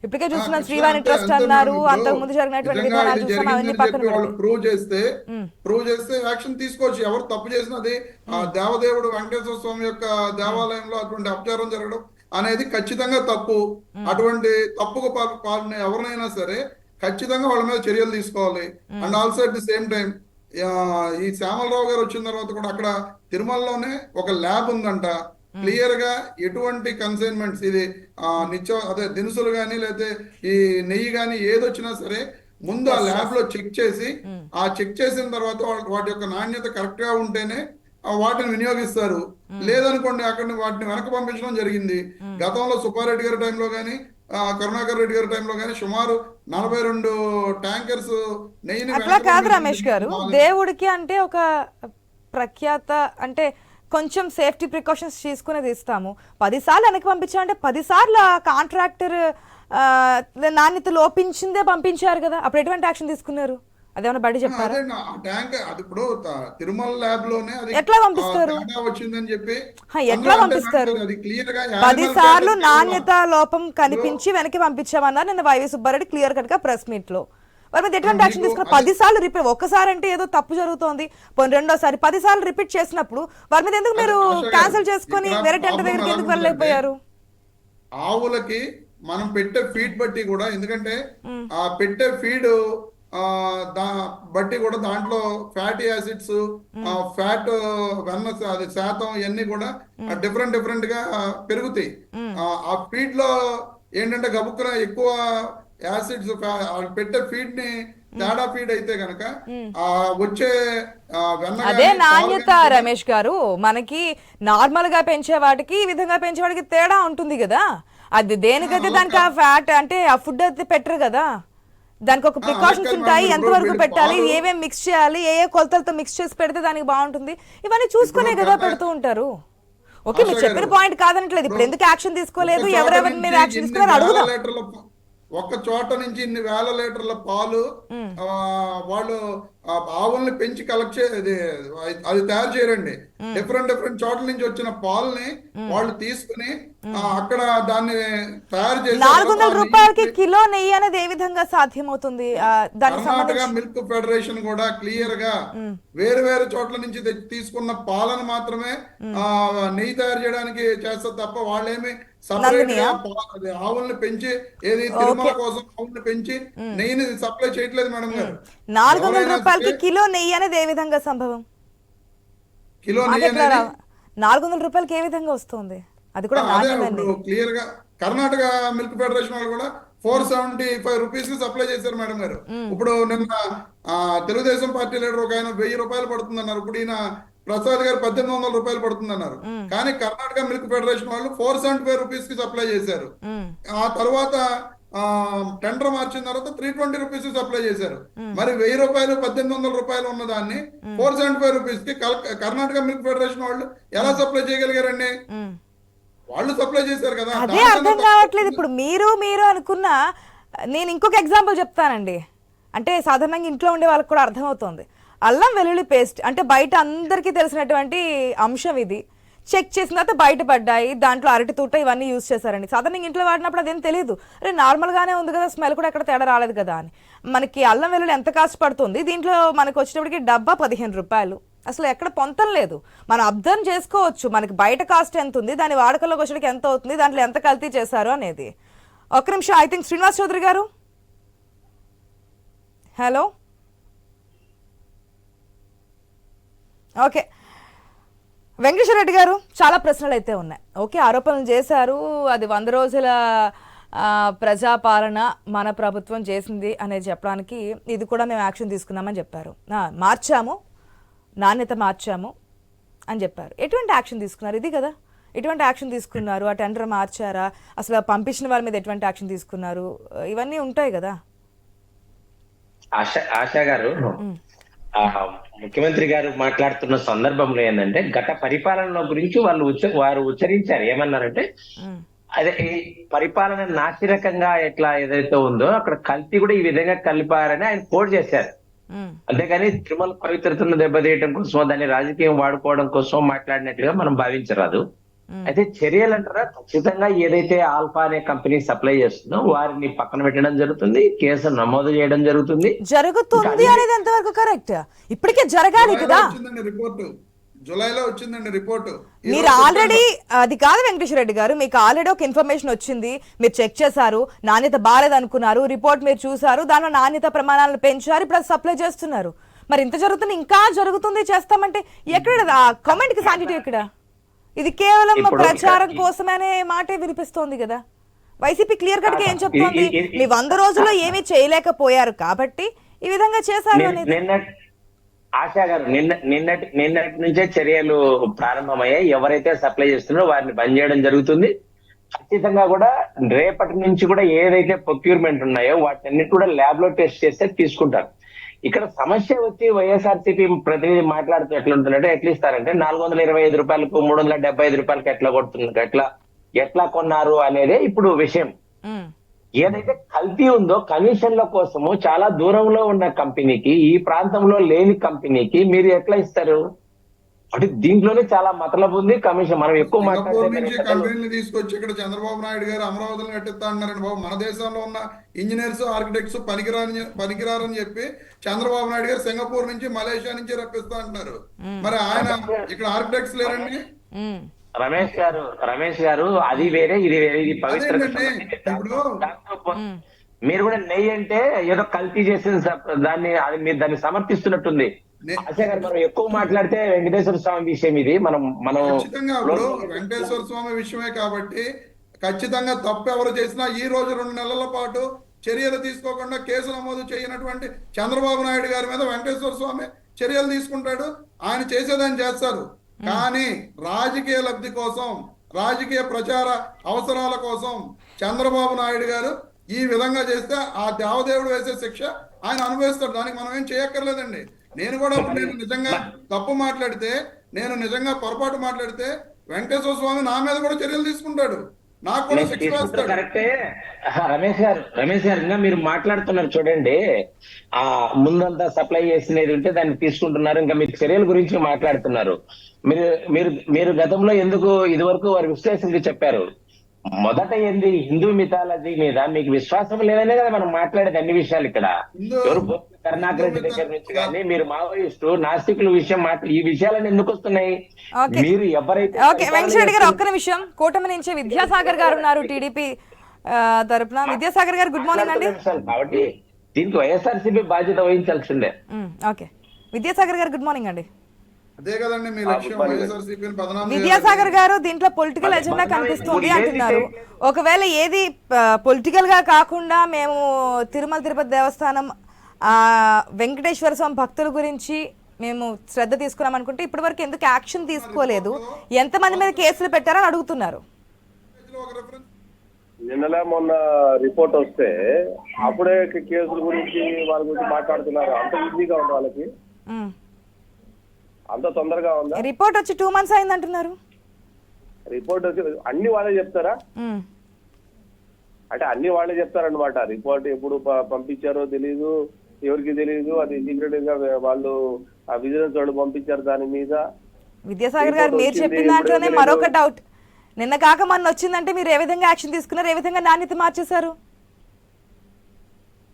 ఇప్పటికే చూస్తున్నాం శ్రీవాణి ట్రస్ట్ అన్నారు, అంతకు ముందు జరిగినటువంటి విధానాలు చూసాం, అవన్నీ పక్కన
ప్రూవ్ చేస్తే యాక్షన్ తీసుకోవచ్చు. ఎవరు తప్పు చేసినది దేవదేవుడు వెంకటేశ్వర స్వామి యొక్క దేవాలయంలో అటువంటి అపచారం జరగడం అనేది ఖచ్చితంగా తప్పు. అటువంటి తప్పుకు పాల్గొనే ఎవరినైనా సరే ఖచ్చితంగా వాళ్ళ మీద చర్యలు తీసుకోవాలి. And also at the same time ఈ శ్యామలరావు గారు వచ్చిన తర్వాత కూడా అక్కడ తిరుమలలోనే ఒక ల్యాబ్ ఉందంట. క్లియర్ గా ఎటువంటి కన్సైన్మెంట్స్ ఇది అదే దినుసులు కానీ లేకపోతే ఈ నెయ్యి కానీ ఏదొచ్చినా సరే ముందు ఆ ల్యాబ్ లో చెక్ చేసి ఆ చెక్ చేసిన తర్వాత వాటి యొక్క నాణ్యత కరెక్ట్ గా ఉంటేనే వాటిని వినియోగిస్తారు. లేదనుకోండి అక్కడ వాటిని వెనక పంపించడం జరిగింది. గతంలో సుబ్బారెడ్డి గారి టైంలో కానీ కరుణాకర్ రెడ్డి గారి టైంలో కానీ సుమారు 42 ట్యాంకర్స్ నెయ్యిని
అట్లా కాదు రమేష్ గారు, దేవుడికి అంటే ఒక ప్రఖ్యాత అంటే కొంచెం సేఫ్టీ ప్రికాషన్స్ తీసుకునేది ఇస్తాము. 10 సార్లు వెనక్కి పంపించాలంటే 10 సార్లు కాంట్రాక్టర్ నాణ్యత లోపించిందే పంపించారు కదా, అప్పుడు ఎటువంటి యాక్షన్ తీసుకున్నారు? అదేమన్నా బడి చెప్పారు?
ట్యాంక్ అది ఇప్పుడు తిరుమల ల్యాబ్ లోనే అది
ఎట్లా పంపిస్తారు?
వచ్చిందని చెప్పి
ఎట్లా పంపిస్తారు? 10 సార్లు నాణ్యత లోపం కనిపించి వెనక్కి పంపించామన్నారు నిన్న వైవి సుబ్బారెడ్డి క్లియర్ కట్ గా ప్రెస్ మీట్ లో. వారి మీద ఎటువంటి యాక్షన్ తీసుకున్నారు? 10 సార్లు రిపీట్, ఒక్కసారి అంటే ఏదో తప్పు జరుగుతోంది, పోనీ రెండోసారి 10 సార్లు రిపీట్ చేసినప్పుడు వారి మీద ఎందుకు మీరు క్యాన్సిల్ చేసుకుని వేరే టెండర్ దగ్గరికి ఎందుకు వెళ్ళలేకపోయారు?
ఆవులకి మనం పెట్టే ఫీడ్ బట్టి కూడా, ఎందుకంటే ఆ పెట్టే ఫీడ్ బట్టి కూడా దాంట్లో ఫ్యాటీ యాసిడ్స్, ఫ్యాట్ వెన్న అది శాతం ఇవన్నీ కూడా డిఫరెంట్ గా పెరుగుతాయి. ఆ ఫీడ్ లో ఏంటంటే గబుక్కున ఎక్కువ యాసిడ్స్ పెట్టే ఫీడ్ ని తేడా ఫీడ్ అయితే గనక వచ్చే
అదే నాణ్యత రమేష్ గారు. మనకి నార్మల్ గా పెంచే వాటికి ఈ విధంగా పెంచే వాటికి తేడా ఉంటుంది కదా. అది దేనికైతే దానికి ఆ ఫ్యాట్ అంటే ఆ ఫుడ్ అయితే పెట్టరు కదా, దానికి ఒక ప్రికాషన్స్ ఉంటాయి, ఎంతవరకు పెట్టాలి, ఏమేమి మిక్స్ చేయాలి, ఏ కొలతలతో మిక్స్ చేసి పెడితే దానికి బాగుంటుంది, ఇవన్నీ చూసుకునే కదా పెడుతూ ఉంటారు. ఓకే, మీరు చెప్పిన పాయింట్ కాదనట్లేదు. ఇప్పుడు ఎందుకు యాక్షన్ తీసుకోలేదు, ఎవరెవరి మీద యాక్షన్ తీసుకున్నారు అడుగుదాం.
ఒక్క చోట నుంచి ఇన్ని వేల లీటర్ల పాలు వాళ్ళు ఆవుల్ని పెంచి కలెక్ట్ అది తయారు చేయరండి. డిఫరెంట్ చోట్ల నుంచి వచ్చిన పాలని వాళ్ళు తీసుకుని అక్కడ దాన్ని తయారు చేసి
400 రూపాయలకి కిలో నెయ్యి అనేది ఏ విధంగా సాధ్యమవుతుంది?
కర్ణాటక మిల్క్ ఫెడరేషన్ కూడా క్లియర్ గా వేరు చోట్ల నుంచి తీసుకున్న పాలను మాత్రమే నెయ్యి తయారు చేయడానికి చేస్తారు తప్ప వాళ్ళేమి సపరేట్ గా ఆవుల్ని పెంచి ఏది తిరుమల కోసం ఆవుల్ని పెంచి నెయ్యిని సప్లై చేయట్లేదు మేడం గారు.
400 రూపాయలకి కిలో నెయ్యి అనేది ఏ విధంగా సంభవం?
కిలో నెయ్యి
400 రూపాయలకి ఏ విధంగా వస్తుంది? అది కూడా
క్లియర్ గా కర్ణాటక మిల్క్ ఫెడరేషన్ వాళ్ళు కూడా 475 రూపీస్ కి సప్లై చేశారు మేడం గారు. ఇప్పుడు నిన్న తెలుగుదేశం పార్టీ లీడర్ ఒక ఆయన 1000 రూపాయలు పడుతుంది అన్నారు. ఇప్పుడు ఈయన ప్రసాద్ గారు 1800 రూపాయలు పడుతుంది అన్నారు. కానీ కర్ణాటక మిల్క్ ఫెడరేషన్ వాళ్ళు 475 రూపీస్ కి సప్లై చేశారు. ఆ తర్వాత టెండర్ మార్చిన తర్వాత 320 రూపీస్ సప్లై చేశారు. మరి 1000 రూపాయలు 1800 రూపాయలు ఉన్న దాన్ని 475 రూపీస్ కి కర్ణాటక మిల్క్ ఫెడరేషన్ వాళ్ళు ఎలా సప్లై చేయగలిగారండి? వాళ్ళు సప్లై చేశారు కదా.
అదే అర్థం కావట్లేదు. ఇప్పుడు మీరు అనుకున్న, నేను ఇంకొక ఎగ్జాంపుల్ చెప్తానండి. అంటే సాధారణంగా ఇంట్లో ఉండే వాళ్ళకి కూడా అర్థమవుతుంది. అల్లం వెల్లుల్లి పేస్ట్ అంటే బయట అందరికీ తెలిసినటువంటి అంశం ఇది. చెక్ చేసిన తర్వాత బయటపడ్డాయి, దాంట్లో అరటి తూట ఇవన్నీ యూజ్ చేశారండి. సాధారణంగా ఇంట్లో వాడినప్పుడు అదేం తెలియదు, అరే నార్మల్గానే ఉంది కదా, స్మెల్ కూడా ఎక్కడ తేడా రాలేదు కదా అని. మనకి అల్లం వెల్లుల్లి ఎంత కాస్ట్ పడుతుంది, దీంట్లో మనకు వచ్చేటప్పటికి డబ్బా 15 రూపాయలు. అసలు ఎక్కడ పొంతం లేదు. మనం అబ్జర్వ్ చేసుకోవచ్చు మనకి బయట కాస్ట్ ఎంత ఉంది, దాని వాడకంలోకి వచ్చేటికి ఎంత అవుతుంది, దాంట్లో ఎంత కల్తీ చేశారు అనేది. ఒక్క నిమిషం, ఐ థింక్ శ్రీనివాస్ చౌదరి గారు. Hello, okay. వెంకటేశ్వర రెడ్డి గారు, చాలా ప్రశ్నలు అయితే ఉన్నాయి. ఓకే, ఆరోపణలు చేశారు, అది 100 రోజుల ప్రజాపాలన మన ప్రభుత్వం చేసింది అనేది చెప్పడానికి ఇది కూడా మేము యాక్షన్ తీసుకున్నామని చెప్పారు. మార్చాము, నాణ్యత మార్చాము అని చెప్పారు. ఎటువంటి యాక్షన్ తీసుకున్నారు? ఇది కదా, ఎటువంటి యాక్షన్ తీసుకున్నారు? ఆ టెండర్ మార్చారా? అసలు పంపించిన వాళ్ళ మీద ఎటువంటి యాక్షన్ తీసుకున్నారు? ఇవన్నీ ఉంటాయి కదా.
ఆశా గారు, ముఖ్యమంత్రి గారు మాట్లాడుతున్న సందర్భంలో ఏంటంటే గత పరిపాలన గురించి వారు ఉచ్చరించారు. ఏమన్నారంటే అదే ఈ పరిపాలన నాసిరకంగా ఎట్లా ఏదైతే ఉందో అక్కడ కల్తీ కూడా ఈ విధంగా కలిపారని ఆయన కోడ్ చేశారు. అంతేగాని తిరుమల పవిత్రతను దెబ్బతీయడం కోసం, దాన్ని రాజకీయం వాడుకోవడం కోసం మాట్లాడినట్లుగా మనం భావించరాదు. అయితే చర్యలు అంటారా, ఖచ్చితంగా ఏదైతే ఆల్ఫా అనే కంపెనీ సప్లై చేస్తుందో వారిని పక్కన పెట్టడం జరుగుతుంది, కేసు నమోదు చేయడం జరుగుతుంది
అనేది ఎంతవరకు కరెక్ట్? ఇప్పటికే జరగాలి కదా.
జూలైలో వచ్చిందండి రిపోర్టు.
మీరు ఆల్రెడీ, అది కాదు వెంకటేశ్వర రెడ్డి గారు, మీకు ఆల్రెడీ ఒక ఇన్ఫర్మేషన్ వచ్చింది, మీరు చెక్ చేశారు, నాణ్యత బాగాలేదు అనుకున్నారు, రిపోర్ట్ మీరు చూసారు, దానిలో నాణ్యత ప్రమాణాలను పెంచారు, ఇప్పుడు సప్లై చేస్తున్నారు. మరి ఇంత జరుగుతుంది ఇంకా జరుగుతుంది చేస్తామంటే ఎక్కడ ఆ కామెంట్ కి శాంటిటీ ఎక్కడ? ఇది కేవలం ప్రచారం కోసమనే మాటే వినిపిస్తోంది కదా. వైసీపీ క్లియర్ కట్ గా ఏం చెప్తోంది, మీ 100 రోజుల్లో ఏమీ చేయలేకపోయారు కాబట్టి ఈ విధంగా చేశారు అనేది.
ఆశా గారు నిన్నటి నుంచే చర్యలు ప్రారంభమయ్యాయి. ఎవరైతే సప్లై చేస్తున్నారో వారిని బంద్ చేయడం జరుగుతుంది. ఖచ్చితంగా కూడా రేపటి నుంచి కూడా ఏదైతే ప్రొక్యూర్మెంట్ ఉన్నాయో వాటిని కూడా ల్యాబ్ లో టెస్ట్ చేస్తే తీసుకుంటారు. ఇక్కడ సమస్య వచ్చి వైఎస్ఆర్సీపీ ప్రతినిధి మాట్లాడుతూ ఎట్లుంటుందంటే, ఎట్లా ఇస్తారంటే 425 రూపాయలకు 375 రూపాయలకి ఎట్లా కొడుతున్నారు, ఎట్లా కొన్నారు అనేదే ఇప్పుడు విషయం. ఏదైతే కల్తీ ఉందో కమిషన్ల కోసము చాలా దూరంలో ఉన్న కంపెనీకి, ఈ ప్రాంతంలో లేని కంపెనీకి మీరు ఎట్లా ఇస్తారు? అంటే దీంట్లోనే చాలా మతలబు ఉంది. కమిషన్ మనం ఎక్కువ
సింగపూర్ నుంచి కంపెనీలు తీసుకొచ్చి ఇక్కడ చంద్రబాబు నాయుడు గారు అమరావతిని కట్టిస్తా అన్నారండి బాబు. మన దేశంలో ఉన్న ఇంజనీర్స్, ఆర్కిటెక్ట్స్ పనికిరారని చెప్పి చంద్రబాబు నాయుడు గారు సింగపూర్ నుంచి, మలేషియా నుంచి రప్పిస్తా అంటున్నారు. మరి ఆయన ఇక్కడ ఆర్కిటెక్ట్స్ లేరండి.
రమేష్ గారు అది వేరే ఇది వేరే, ఇది పవిత్ర. మీరు కూడా నెయ్యి అంటే ఏదో కల్తీ చేసిన దాన్ని మీరు దాన్ని సమర్థిస్తున్నట్టుంది. ఆశా గారు మనం ఎక్కువ మాట్లాడితే వెంకటేశ్వర స్వామి విషయం ఇది. మనం
ఖచ్చితంగా ఇప్పుడు వెంకటేశ్వర స్వామి విషయమే కాబట్టి ఖచ్చితంగా తప్పు ఎవరు చేసినా ఈ రోజు 2 నెలల పాటు చర్యలు తీసుకోకుండా కేసు నమోదు చేయనటువంటి చంద్రబాబు నాయుడు గారి మీద వెంకటేశ్వర స్వామి చర్యలు తీసుకుంటాడు. ఆయన చేసేదాన్ని చేస్తారు. కానీ రాజకీయ లబ్ధి కోసం, రాజకీయ ప్రచార అవసరాల కోసం చంద్రబాబు నాయుడు గారు ఈ విధంగా చేస్తే ఆ దేవదేవుడు వేసే శిక్ష ఆయన అనుభవిస్తాడు. దానికి మనం ఏం చేయక్కర్లేదండి. నేను కూడా నేను నిజంగా తప్పు మాట్లాడితే, నేను నిజంగా పొరపాటు మాట్లాడితే వెంకటేశ్వర స్వామి నా మీద కూడా చర్యలు తీసుకుంటాడు, నాకు కూడా శిక్ష వేస్తాడు.
కరెక్టే. రమేష్ గారు ఇంకా మీరు మాట్లాడుతున్నారు చూడండి, ఆ ముందంతా సప్లై చేసినది ఉంటే దాన్ని తీసుకుంటున్నారు, ఇంకా మీరు చర్యల గురించి మాట్లాడుతున్నారు. మీరు గతంలో ఎందుకు ఇదివరకు వారి విశ్లేషణకి చెప్పారు. మొదట ఏంది హిందూ మిథాలజీ మీద మీకు విశ్వాసం లేదనే కదా మనం మాట్లాడేది అన్ని విషయాలు. ఇక్కడ ఎవరు కరుణాకర్ రెడ్డి దగ్గర నుంచి కానీ మీరు మావోయిస్టు నాస్తికుల విషయం ఈ విషయాలన్నీ ఎందుకు వస్తున్నాయి? మీరు ఎవరైతే
వెంకటరెడ్డి గారు ఒక్క నిమిషం, కూటమి నుంచి విద్యాసాగర్ గారు ఉన్నారు టీడీపీ తరపున. విద్యాసాగర్ గారు గుడ్ మార్నింగ్ అండి.
కాబట్టి దీనికి వైఎస్ఆర్సీపీ బాధ్యత వహించాల్సిందే.
ఓకే విద్యాసాగర్ గారు గుడ్ మార్నింగ్ అండి.
అదే కదండి మీ లక్ష్యం, వైఎస్ఆర్సీపీని బదనాం.
విద్యాసాగర్ గారు దీంట్లో పొలిటికల్ ఎజెండా కనిపిస్తుంది అంటున్నారు. ఒకవేళ ఏది పొలిటికల్ గా కాకుండా మేము తిరుమల తిరుపతి దేవస్థానం వెంకటేశ్వర స్వామి భక్తుల గురించి మేము శ్రద్ధ తీసుకున్నాం అనుకుంటే ఇప్పటి వరకు ఎందుకు యాక్షన్ తీసుకోలేదు, ఎంతమంది మీద కేసులు పెట్టారని అడుగుతున్నారు.
నిన్నలా మొన్న రిపోర్ట్ వస్తే అప్పుడే కేసుల గురించి వాళ్ళ గురించి మాట్లాడుతున్నారు. అంత ఈజీగా ఉంది వాళ్ళకి, అంత తొందరగా ఉందా?
రిపోర్ట్ వచ్చి 2 months అయింది అంటున్నారు.
రిపోర్ట్ వచ్చి అన్ని వాళ్ళే చెప్తారా? అంటే అన్ని వాళ్ళే చెప్తారనమాట. రిపోర్ట్ ఎప్పుడు పంపించారో తెలీదు, ఎవరికి తెలియదు. అది సీక్రెట్ గా వాళ్ళు ఆ విజిలెన్స్ వాళ్ళు పంపించారు దాని మీద.
విద్యాసాగర్ గారు మీరు చెప్పిన దాంట్లోనే మరొక డౌట్, నిన్న కాక మొన్న వచ్చిందంటే మీరు ఏ విధంగా యాక్షన్ తీసుకున్నారు, ఏ విధంగా నాణ్యత మార్చేశారు?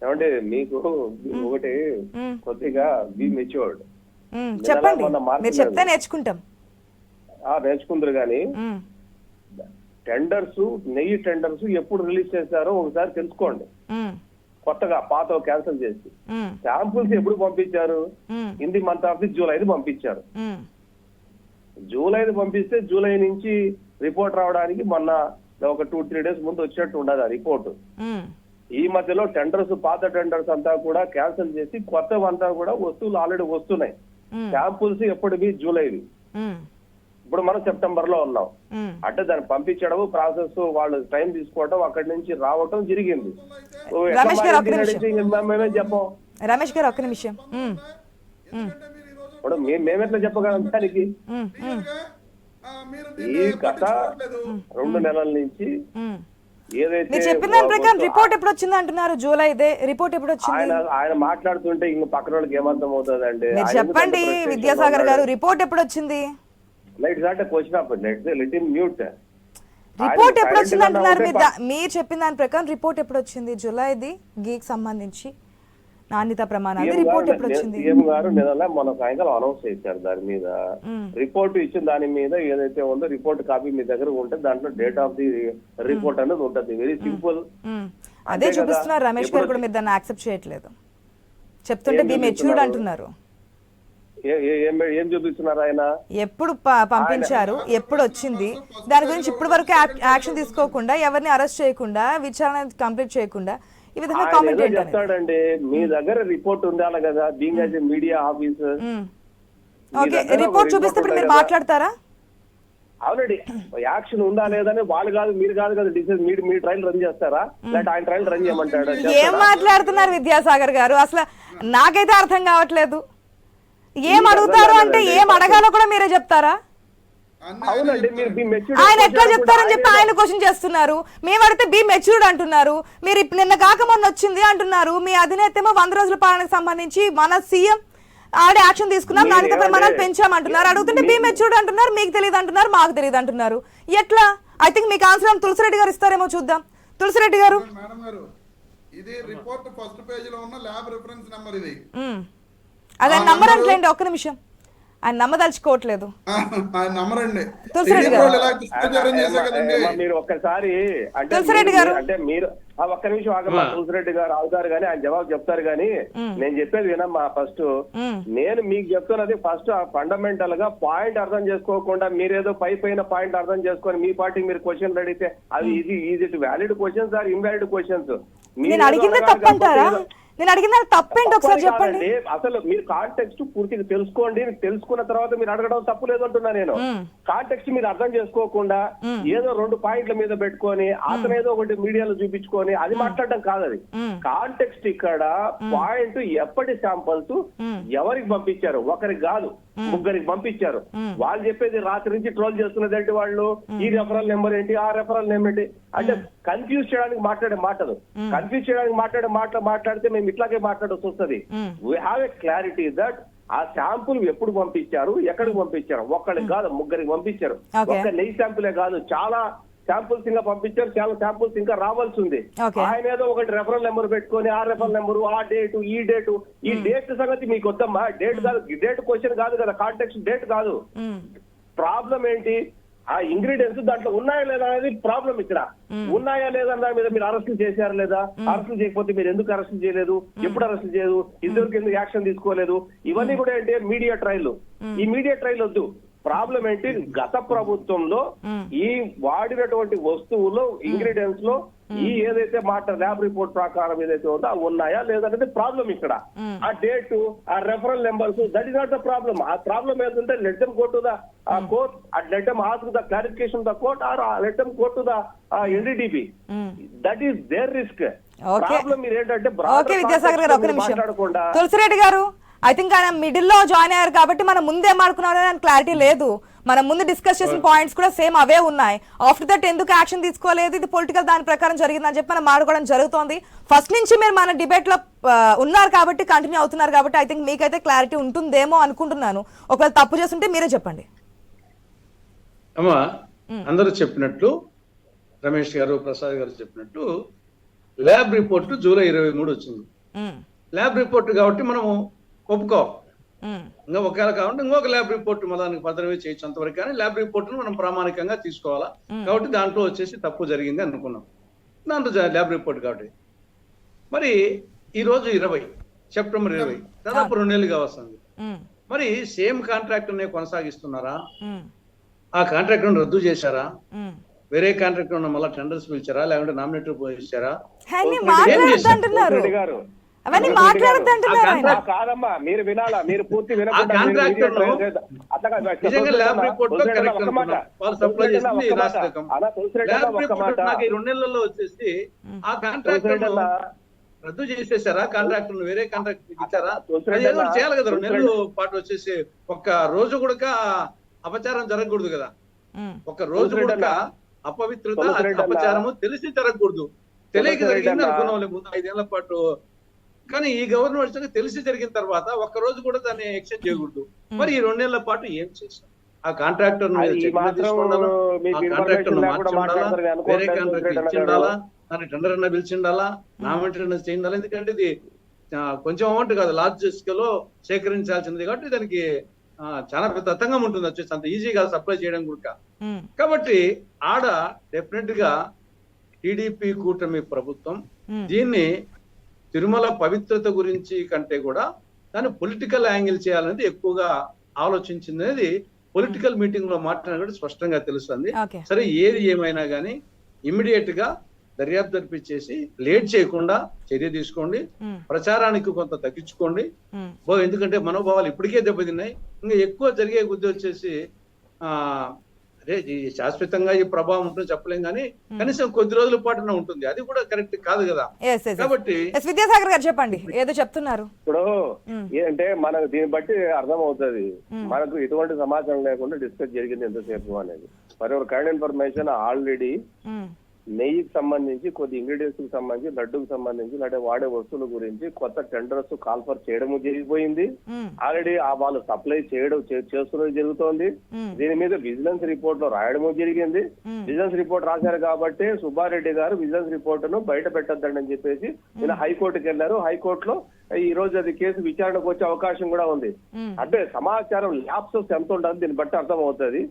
ఏమంటే మీకు ఒకటి కొద్దిగా బీ మెచ్యూర్డ్
చెప్పండి, మీరు చెప్తే నేర్చుకుంటాం.
నేర్చుకుందరు కానీ టెండర్స్, నెయ్యి టెండర్స్ ఎప్పుడు రిలీజ్ చేశారో ఒకసారి తెలుసుకోండి. కొత్తగా పాత క్యాన్సిల్ చేసి శాంపుల్స్ ఎప్పుడు పంపించారు? In the month of the జూలైది పంపించారు. జూలైది పంపిస్తే జూలై నుంచి రిపోర్ట్ రావడానికి మొన్న ఒక 2-3 days ముందు వచ్చినట్టు ఉండదు ఆ రిపోర్ట్. ఈ మధ్యలో టెండర్స్, పాత టెండర్స్ అంతా కూడా క్యాన్సిల్ చేసి కొత్తవంతా కూడా వస్తువులు ఆల్రెడీ వస్తున్నాయి. శాంపుల్స్ ఎప్పటివి? జూలైవి. ఇప్పుడు మనం సెప్టెంబర్ లో ఉన్నాం. అంటే దాన్ని పంపించడం ప్రాసెస్, వాళ్ళు టైం తీసుకోవడం, అక్కడి నుంచి రావటం జరిగింది. మేమే చెప్పం.
రమేష్ గారు ఒక్క నిమిషం,
ఇప్పుడు మేమెట్లా చెప్పగలం దానికి? ఈ గత 2 నెలల నుంచి ఏదైతే
చెప్పిన దాని ప్రకారం రిపోర్ట్ ఎప్పుడు వచ్చింది అంటున్నారు? జూలై ఇదే రిపోర్ట్ ఎప్పుడు వచ్చింది?
ఆయన మాట్లాడుతుంటే ఇంక పక్కన వాళ్ళకి ఏమర్థం అవుతుంది అంటే
చెప్పండి విద్యాసాగర్ గారు, రిపోర్ట్ ఎప్పుడు వచ్చింది? రిపోర్ట్ ఎప్పుడు వచ్చింది అంటున్నారు మీరు చెప్పిన దాని ప్రకారం? రిపోర్ట్ ఎప్పుడు వచ్చింది? జూలైది గీకి సంబంధించి నాణ్యత ప్రమాణాలు రిపోర్ట్ ఎప్పుడు వచ్చింది?
సీఎం గారు నిన్న మొన్న సాయంకాలం అనౌన్స్ చేశారు దాని మీద. రిపోర్ట్ ఇచ్చిన దాని మీద ఏదైతే ఉందో రిపోర్ట్ కాపీ మీ దగ్గర ఉంటే దాంట్లో డేట్ ఆఫ్ ది రిపోర్ట్ అనేది ఉంటుంది. Very simple.
అదే చూపిస్తున్నారు రమేష్ గారు కూడా, మీరు దాన్ని యాక్సెప్ట్ చేయట్లేదు. చెప్తుంటే బీ మెచ్యూర్డ్ అంటున్నారు.
ఏం చూపిస్తున్నారు ఆయన?
ఎప్పుడు పంపించారు, ఎప్పుడు వచ్చింది, దాని గురించి ఇప్పటి వరకు యాక్షన్ తీసుకోకుండా, ఎవరిని అరెస్ట్ చేయకుండా, విచారణ కంప్లీట్ చేయకుండా ఈ విధంగా కామెంట్
చెప్తాడండి. మీ దగ్గర రిపోర్ట్ ఉండాలి కదా, being as a media officer.
Okay, report చూపిస్తే ఇప్పుడు మీరు మాట్లాడతారా?
ఆల్రెడీ యాక్షన్ ఉందా లేదని వాళ్ళు కాదు, మీరు కాదు కదా డిసిజన్. మీరు ట్రయల్ రన్ చేస్తారా, లేకపోతే ఆయన ట్రయల్ రన్ చేయమంటాడు?
ఏం మాట్లాడుతున్నారు విద్యాసాగర్ గారు? అసలు నాకైతే అర్థం కావట్లేదు. ఏం అడుగుతారు అంటే ఏం అడగాలో కూడా మీరే చెప్తారా?
అవునండి, మీరు
ఆయన ఎట్లా చెప్తారని చెప్పి ఆయన క్వశ్చన్ చేస్తున్నారు. మేము అడిగితే బీ మెచ్యూర్డ్ అంటున్నారు. మీరు నిన్న కాక మొన్న వచ్చింది అంటున్నారు. మీ అధినేత ఏమో 100 రోజుల పాలనకు సంబంధించి మన సీఎం ఆడే యాక్షన్ తీసుకున్నాం, నాణ్యత ప్రమాణాలు పెంచామంటున్నారు. అడుగుతుంటే బీ మెచ్యూర్డ్ అంటున్నారు, మీకు తెలియదు అంటున్నారు, మాకు తెలియదు అంటున్నారు. ఎట్లా? ఐ థింక్ మీకు ఆన్సర్ తులసిరెడ్డి గారు ఇస్తారేమో, చూద్దాం. తులసిరెడ్డి గారు,
మేడం గారు, ఇది రిపోర్ట్ ఫస్ట్ పేజ్ లో ఉన్న ల్యాబ్ రిఫరెన్స్ నెంబర్ ఇది.
అదే నంబర్ అంటలేండి, ఒక్క నిమిషం, ఆయన నమ్మదలుచుకోవట్లేదు.
మీరు ఒక్కసారి
తులసిరెడ్డి గారు
అంటే మీరు ఒక్క నిమిషం ఆగమ్మా. తులసిరెడ్డి గారు ఆగుతారు కానీ ఆయన జవాబు చెప్తారు కానీ నేను చెప్పేది వినమ్మా. ఫస్ట్ నేను మీకు చెప్తున్నది ఫస్ట్ ఫండమెంటల్ గా పాయింట్ అర్థం చేసుకోకుండా మీరేదో పైన పాయింట్ అర్థం చేసుకొని మీ పార్టీకి మీరు క్వశ్చన్ అడిగితే అవి ఇది valid questions or invalid questions.
నేను అడిగిందే తప్పంటారా? నేను అడిగిన తప్పేంటి ఒకసారి చెప్పండి.
అసలు మీరు కాంటెక్స్ట్ పూర్తిగా తెలుసుకోండి. తెలుసుకున్న తర్వాత మీరు అడగడం తప్పు లేదంటున్నా నేను. కాంటెక్స్ట్ మీరు అర్థం చేసుకోకుండా ఏదో 2 పాయింట్ల మీద పెట్టుకొని అతను ఏదో ఒకటి మీడియాలో చూపించుకొని అది మాట్లాడడం కాదు. అది కాంటెక్స్ట్ ఇక్కడ పాయింట్ ఎప్పటి శాంపల్స్ ఎవరికి పంపించారు, ఒకరికి కాదు 3 పంపించారు. వాళ్ళు చెప్పేది రాత్రి నుంచి ట్రోల్ చేస్తున్నది ఏంటి, వాళ్ళు ఈ రెఫరల్ నెంబర్ ఏంటి, ఆ రెఫరల్ నెంబర్ ఏంటి అంటే కన్ఫ్యూజ్ చేయడానికి మాట్లాడే మాటలు. కన్ఫ్యూజ్ చేయడానికి మాట్లాడితే మేము ఇట్లాగే మాట్లాడాల్సి వస్తుంది. We have a clarity that ఆ శాంపుల్ ఎప్పుడు పంపించారు, ఎక్కడికి పంపించారు. ఒక్కడికి కాదు 3 పంపించారు. ఒక్క నెయ్యి శాంపులే కాదు, చాలా శాంపుల్స్ ఇంకా పంపించారు. చాలా శాంపుల్స్ ఇంకా రావాల్సి ఉంది. ఆయన ఏదో ఒకటి రెఫరల్ నెంబర్ పెట్టుకొని ఆ రెఫరల్ నెంబరు, ఆ డేటు, ఈ డేట్ సంగతి మీకు వద్దమ్మా. డేట్ కాదు, డేట్ క్వశ్చన్ కాదు కదా, కాంటెక్స్ట్ డేట్ కాదు. ప్రాబ్లం ఏంటి, ఆ ఇంగ్రీడియంట్స్ దాంట్లో ఉన్నాయా లేదా అనేది ప్రాబ్లం. ఇక్కడ ఉన్నాయా లేదా దాని మీద మీరు అరెస్టులు చేశారా లేదా, అరెస్టులు చేయకపోతే మీరు ఎందుకు అరెస్టులు చేయలేదు, ఎప్పుడు అరెస్టులు చేయలేదు, ఇంతవరకు ఎందుకు యాక్షన్ తీసుకోలేదు, ఇవన్నీ కూడా ఏంటి మీడియా ట్రయల్. ఈ మీడియా ట్రయల్ వద్దు. ప్రాబ్లం ఏంటి, గత ప్రభుత్వంలో ఈ వాడినటువంటి వస్తువులో ఇంగ్రీడియంట్స్ లో ఈ ఏదైతే మాట ల్యాబ్ రిపోర్ట్ ప్రకారం ఏదైతే ఉందో అవి ఉన్నాయా లేదనేది ప్రాబ్లం. ఇక్కడ ఆ డేటు, ఆ referral numbers, that is not the problem. ఆ ప్రాబ్లం ఏంటంటే let them go to the court, let them ask the clarification the court or let them go to the NDDP. That is their risk. Problem మీరు ఏంటంటే
మాట్లాడకుండా. తులసిరెడ్డి గారు, ఐ థింక్ ఆయన మిడిల్ లో జాయిన్ అయ్యారు కాబట్టి మనం ముందే మాట్లాడుకున్నాం క్లారిటీ లేదు. మనం ముందు డిస్కస్ చేసిన పాయింట్స్ కూడా సేమ్ అవే ఉన్నాయి. ఆఫ్టర్ దట్ ఎందుకు యాక్షన్ తీసుకోలేదు, ఇది పొలిటికల్ దాని ప్రకారం జరిగిందని చెప్పి మనం మాట్లాడుకోవడం జరుగుతోంది. ఫస్ట్ నుంచి మీరు మన డిబేట్ లో ఉన్నారు కాబట్టి, కంటిన్యూ అవుతున్నారు కాబట్టి ఐ థింక్ మీకైతే క్లారిటీ ఉంటుందేమో అనుకుంటున్నాను. ఒకవేళ తప్పు చేస్తుంటే మీరే చెప్పండి.
అమ్మా, అందరూ చెప్పినట్లు, రమేష్ గారు, ప్రసాద్ గారు చెప్పినట్టు ల్యాబ్ రిపోర్ట్ జూలై 23 వచ్చింది. ల్యాబ్ రిపోర్ట్ కాబట్టి మనము ఒప్పుకోవాలి. ఇంకా ఒకవేళ కావాలంటే ఇంకొక ల్యాబ్ రిపోర్ట్ దానికి భద్రమే చేయొచ్చు అంతవరకు, కానీ ల్యాబ్ రిపోర్ట్ మనం ప్రామాణికంగా తీసుకోవాలా. కాబట్టి దాంట్లో వచ్చేసి తప్పు జరిగింది అనుకున్నాం. దాంట్లో ల్యాబ్ రిపోర్ట్ కాబట్టి మరి ఈ రోజు 20 సెప్టెంబర్ 20 దాదాపు 2 నెలలుగా వస్తుంది. మరి సేమ్ కాంట్రాక్టర్ నే కొనసాగిస్తున్నారా, ఆ కాంట్రాక్టర్ రద్దు చేశారా, వేరే కాంట్రాక్టర్ మళ్ళీ టెండర్స్ పిలిచారా, లేకుంటే నామినేటర్ ఇచ్చారా?
అవన్నీ మాట్లాడుతుంటున్నారు.
కాదమ్మా, మీరు వినాలా, మీరు పూర్తి వినకుండా
వచ్చేసి ఆ కాంట్రాక్టర్ రద్దు చేసేసారా, కాంట్రాక్టర్ వేరే కాంట్రాక్టర్ ఇచ్చారా? చేయాలి కదా. 2 నెలల పాటు వచ్చేసి ఒక్క రోజు కూడా అపచారం జరగకూడదు కదా. ఒక రోజు కూడా అపవిత్రత, అపచారము తెలిసి జరగకూడదు. తెలియక జరిగింది అనుకున్నాం ముందు 5 ఏళ్ల పాటు. కానీ ఈ గవర్నమెంట్ తెలిసి జరిగిన తర్వాత ఒక్క రోజు కూడా దాన్ని ఎక్స్టెండ్ చేయకూడదు. మరి ఈ 2 నెలల పాటు ఏం చేశాం? ఆ కాంట్రాక్టర్ వేరే కాంట్రాక్టర్ ఇచ్చిండాలా, దాన్ని టెండర్ అన్నా పిలిచిండాలా, నామినేటర్ అన్నా చేయిండాలా. ఎందుకంటే ఇది కొంచెం అమౌంట్ కాదు, లార్జ్ స్కేల్లో సేకరించాల్సింది కాబట్టి దానికి చాలా పెద్ద అర్థంగా ఉంటుంది. వచ్చేసి అంత ఈజీ కాదు సప్లై చేయడం కూడా. కాబట్టి ఆడ డెఫినెట్ గా టీడీపీ కూటమి ప్రభుత్వం దీన్ని తిరుమల పవిత్రత గురించి కంటే కూడా దాన్ని పొలిటికల్ యాంగిల్ చేయాలనేది ఎక్కువగా ఆలోచించింది అనేది పొలిటికల్ మీటింగ్ లో మాట్లాడినప్పుడు స్పష్టంగా తెలుస్తుంది.
ఓకే.
సరే ఏది ఏమైనా కానీ ఇమ్మీడియట్ గా దర్యాప్తు జరిపించేసి లేట్ చేయకుండా చర్య తీసుకోండి, ప్రచారానికి కొంత తగ్గించుకోండి. ఎందుకంటే మనోభావాలు ఇప్పటికే దెబ్బతిన్నాయి, ఇంకా ఎక్కువ జరిగే బుద్ధి వచ్చేసి అదే శాశ్వతంగా ఈ ప్రభావం ఉంటుందో చెప్పలేం కానీ కనీసం కొద్ది రోజుల పాటున ఉంటుంది, అది కూడా కరెక్ట్ కాదు కదా. కాబట్టి
విద్యాసాగర్ గారు చెప్పండి, ఏదో చెప్తున్నారు.
ఇప్పుడు ఏంటంటే మనకు దీన్ని బట్టి అర్థం అవుతుంది మనకు ఎటువంటి సమాచారం లేకుండా డిస్కస్ జరిగింది ఎంతసేపు అనేది. మరి ఒక కైండ్ ఇన్ఫర్మేషన్ ఆల్రెడీ నెయ్యికి సంబంధించి కొద్ది ఇంగ్రీడియంట్స్ కి సంబంధించి లడ్డుకు సంబంధించి అంటే వాడే వస్తువుల గురించి కొత్త టెండర్స్ కాల్ఫర్ చేయడము జరిగిపోయింది. ఆల్రెడీ వాళ్ళు సప్లై చేస్తున్నది జరుగుతోంది. దీని మీద విజిలెన్స్ రిపోర్ట్ లో రాయడము జరిగింది. విజిలెన్స్ రిపోర్ట్ రాశారు కాబట్టి సుబ్బారెడ్డి గారు విజిలెన్స్ రిపోర్ట్ ను బయట పెట్టద్దని చెప్పేసి నిన్న హైకోర్టుకి వెళ్లారు. హైకోర్టులో ఈ రోజు అది కేసు విచారణకు వచ్చే అవకాశం కూడా ఉంది. అంటే సమాచారం ల్యాప్సెస్ ఎంత ఉంటుంది దీన్ని బట్టి అర్థం అవుతుంది.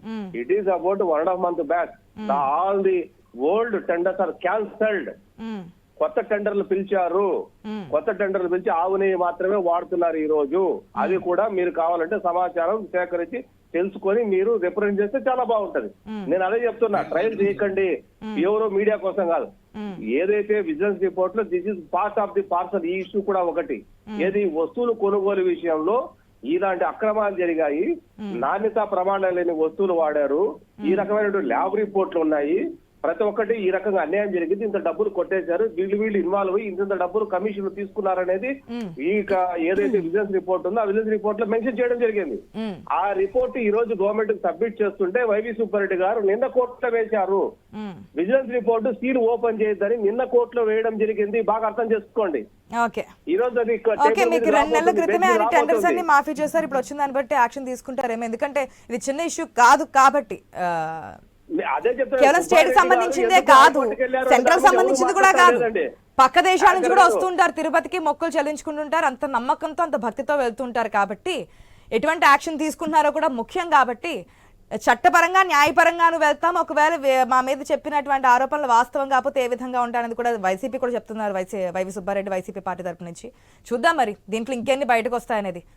It is about 1.5 month back all the old tenders are cancelled. కొత్త టెండర్లు పిలిచారు, కొత్త టెండర్లు పిలిచి ఆవు నెయ్యి మాత్రమే వాడుతున్నారు ఈ రోజు. అది కూడా మీరు కావాలంటే సమాచారం సేకరించి తెలుసుకొని మీరు రిప్రజెంట్ చేస్తే చాలా బాగుంటది. నేను అదే చెప్తున్నా, ట్రయల్ చేయకండి, ఎవరో మీడియా కోసం కాదు. ఏదైతే విజిలెన్స్ రిపోర్ట్ లో this is part of the parcel. ఈ ఇష్యూ కూడా ఒకటి, ఏది వస్తువులు కొనుగోలు విషయంలో ఇలాంటి అక్రమాలు జరిగాయి, నాణ్యతా ప్రమాణాలు లేని వస్తువులు వాడారు, ఈ రకమైన ల్యాబ్ రిపోర్ట్లు ఉన్నాయి, ప్రతి ఒక్కటి ఈ రకంగా అన్యాయం జరిగింది, ఇంత డబ్బులు కొట్టేశారు, వీళ్ళు ఇన్వాల్వ్ అయ్యి ఇంత డబ్బులు కమిషన్ తీసుకున్నారనేది ఈ ఏదైతే విజిలెన్స్ రిపోర్ట్ ఉందో ఆ విజిలెన్స్ రిపోర్ట్ లో మెన్షన్ చేయడం జరిగింది. ఆ రిపోర్ట్ ఈ రోజు గవర్నమెంట్ కి సబ్మిట్ చేస్తుంటే వైవి సుబ్బారెడ్డి గారు నిన్న కోర్టులో వేశారు. విజిలెన్స్ రిపోర్ట్ సీల్ ఓపెన్ చేయొద్దని నిన్న కోర్టులో వేయడం జరిగింది. బాగా అర్థం చేసుకోండి. ఈ రోజు అది
మీకు 2 నెలల క్రితమే ఆయన టెండర్స్ అన్ని మాఫీ చేశారు, ఇప్పుడు వచ్చిన దాన్ని బట్టి యాక్షన్ తీసుకుంటారేమో, ఎందుకంటే ఇది చిన్న ఇష్యూ కాదు కాబట్టి. కేవలం స్టేట్ సంబంధించిందే కాదు, సెంట్రల్ సంబంధించింది కూడా కాదు, పక్క దేశాల నుంచి కూడా వస్తుంటారు, తిరుపతికి మొక్కులు చెల్లించుకుంటుంటారు, అంత నమ్మకంతో అంత భక్తితో వెళ్తుంటారు. కాబట్టి ఎటువంటి యాక్షన్ తీసుకుంటున్నారో కూడా ముఖ్యం. కాబట్టి చట్టపరంగా న్యాయపరంగాను వెళ్తాం. ఒకవేళ మా మీద చెప్పినటువంటి ఆరోపణలు వాస్తవం కాకపోతే ఏ విధంగా ఉంటాయనేది కూడా వైసీపీ కూడా చెప్తున్నారు, వైవి సుబ్బారెడ్డి వైసీపీ పార్టీ తరపు నుంచి. చూద్దాం మరి దీంట్లో ఇంకెన్ని బయటకు వస్తాయనేది.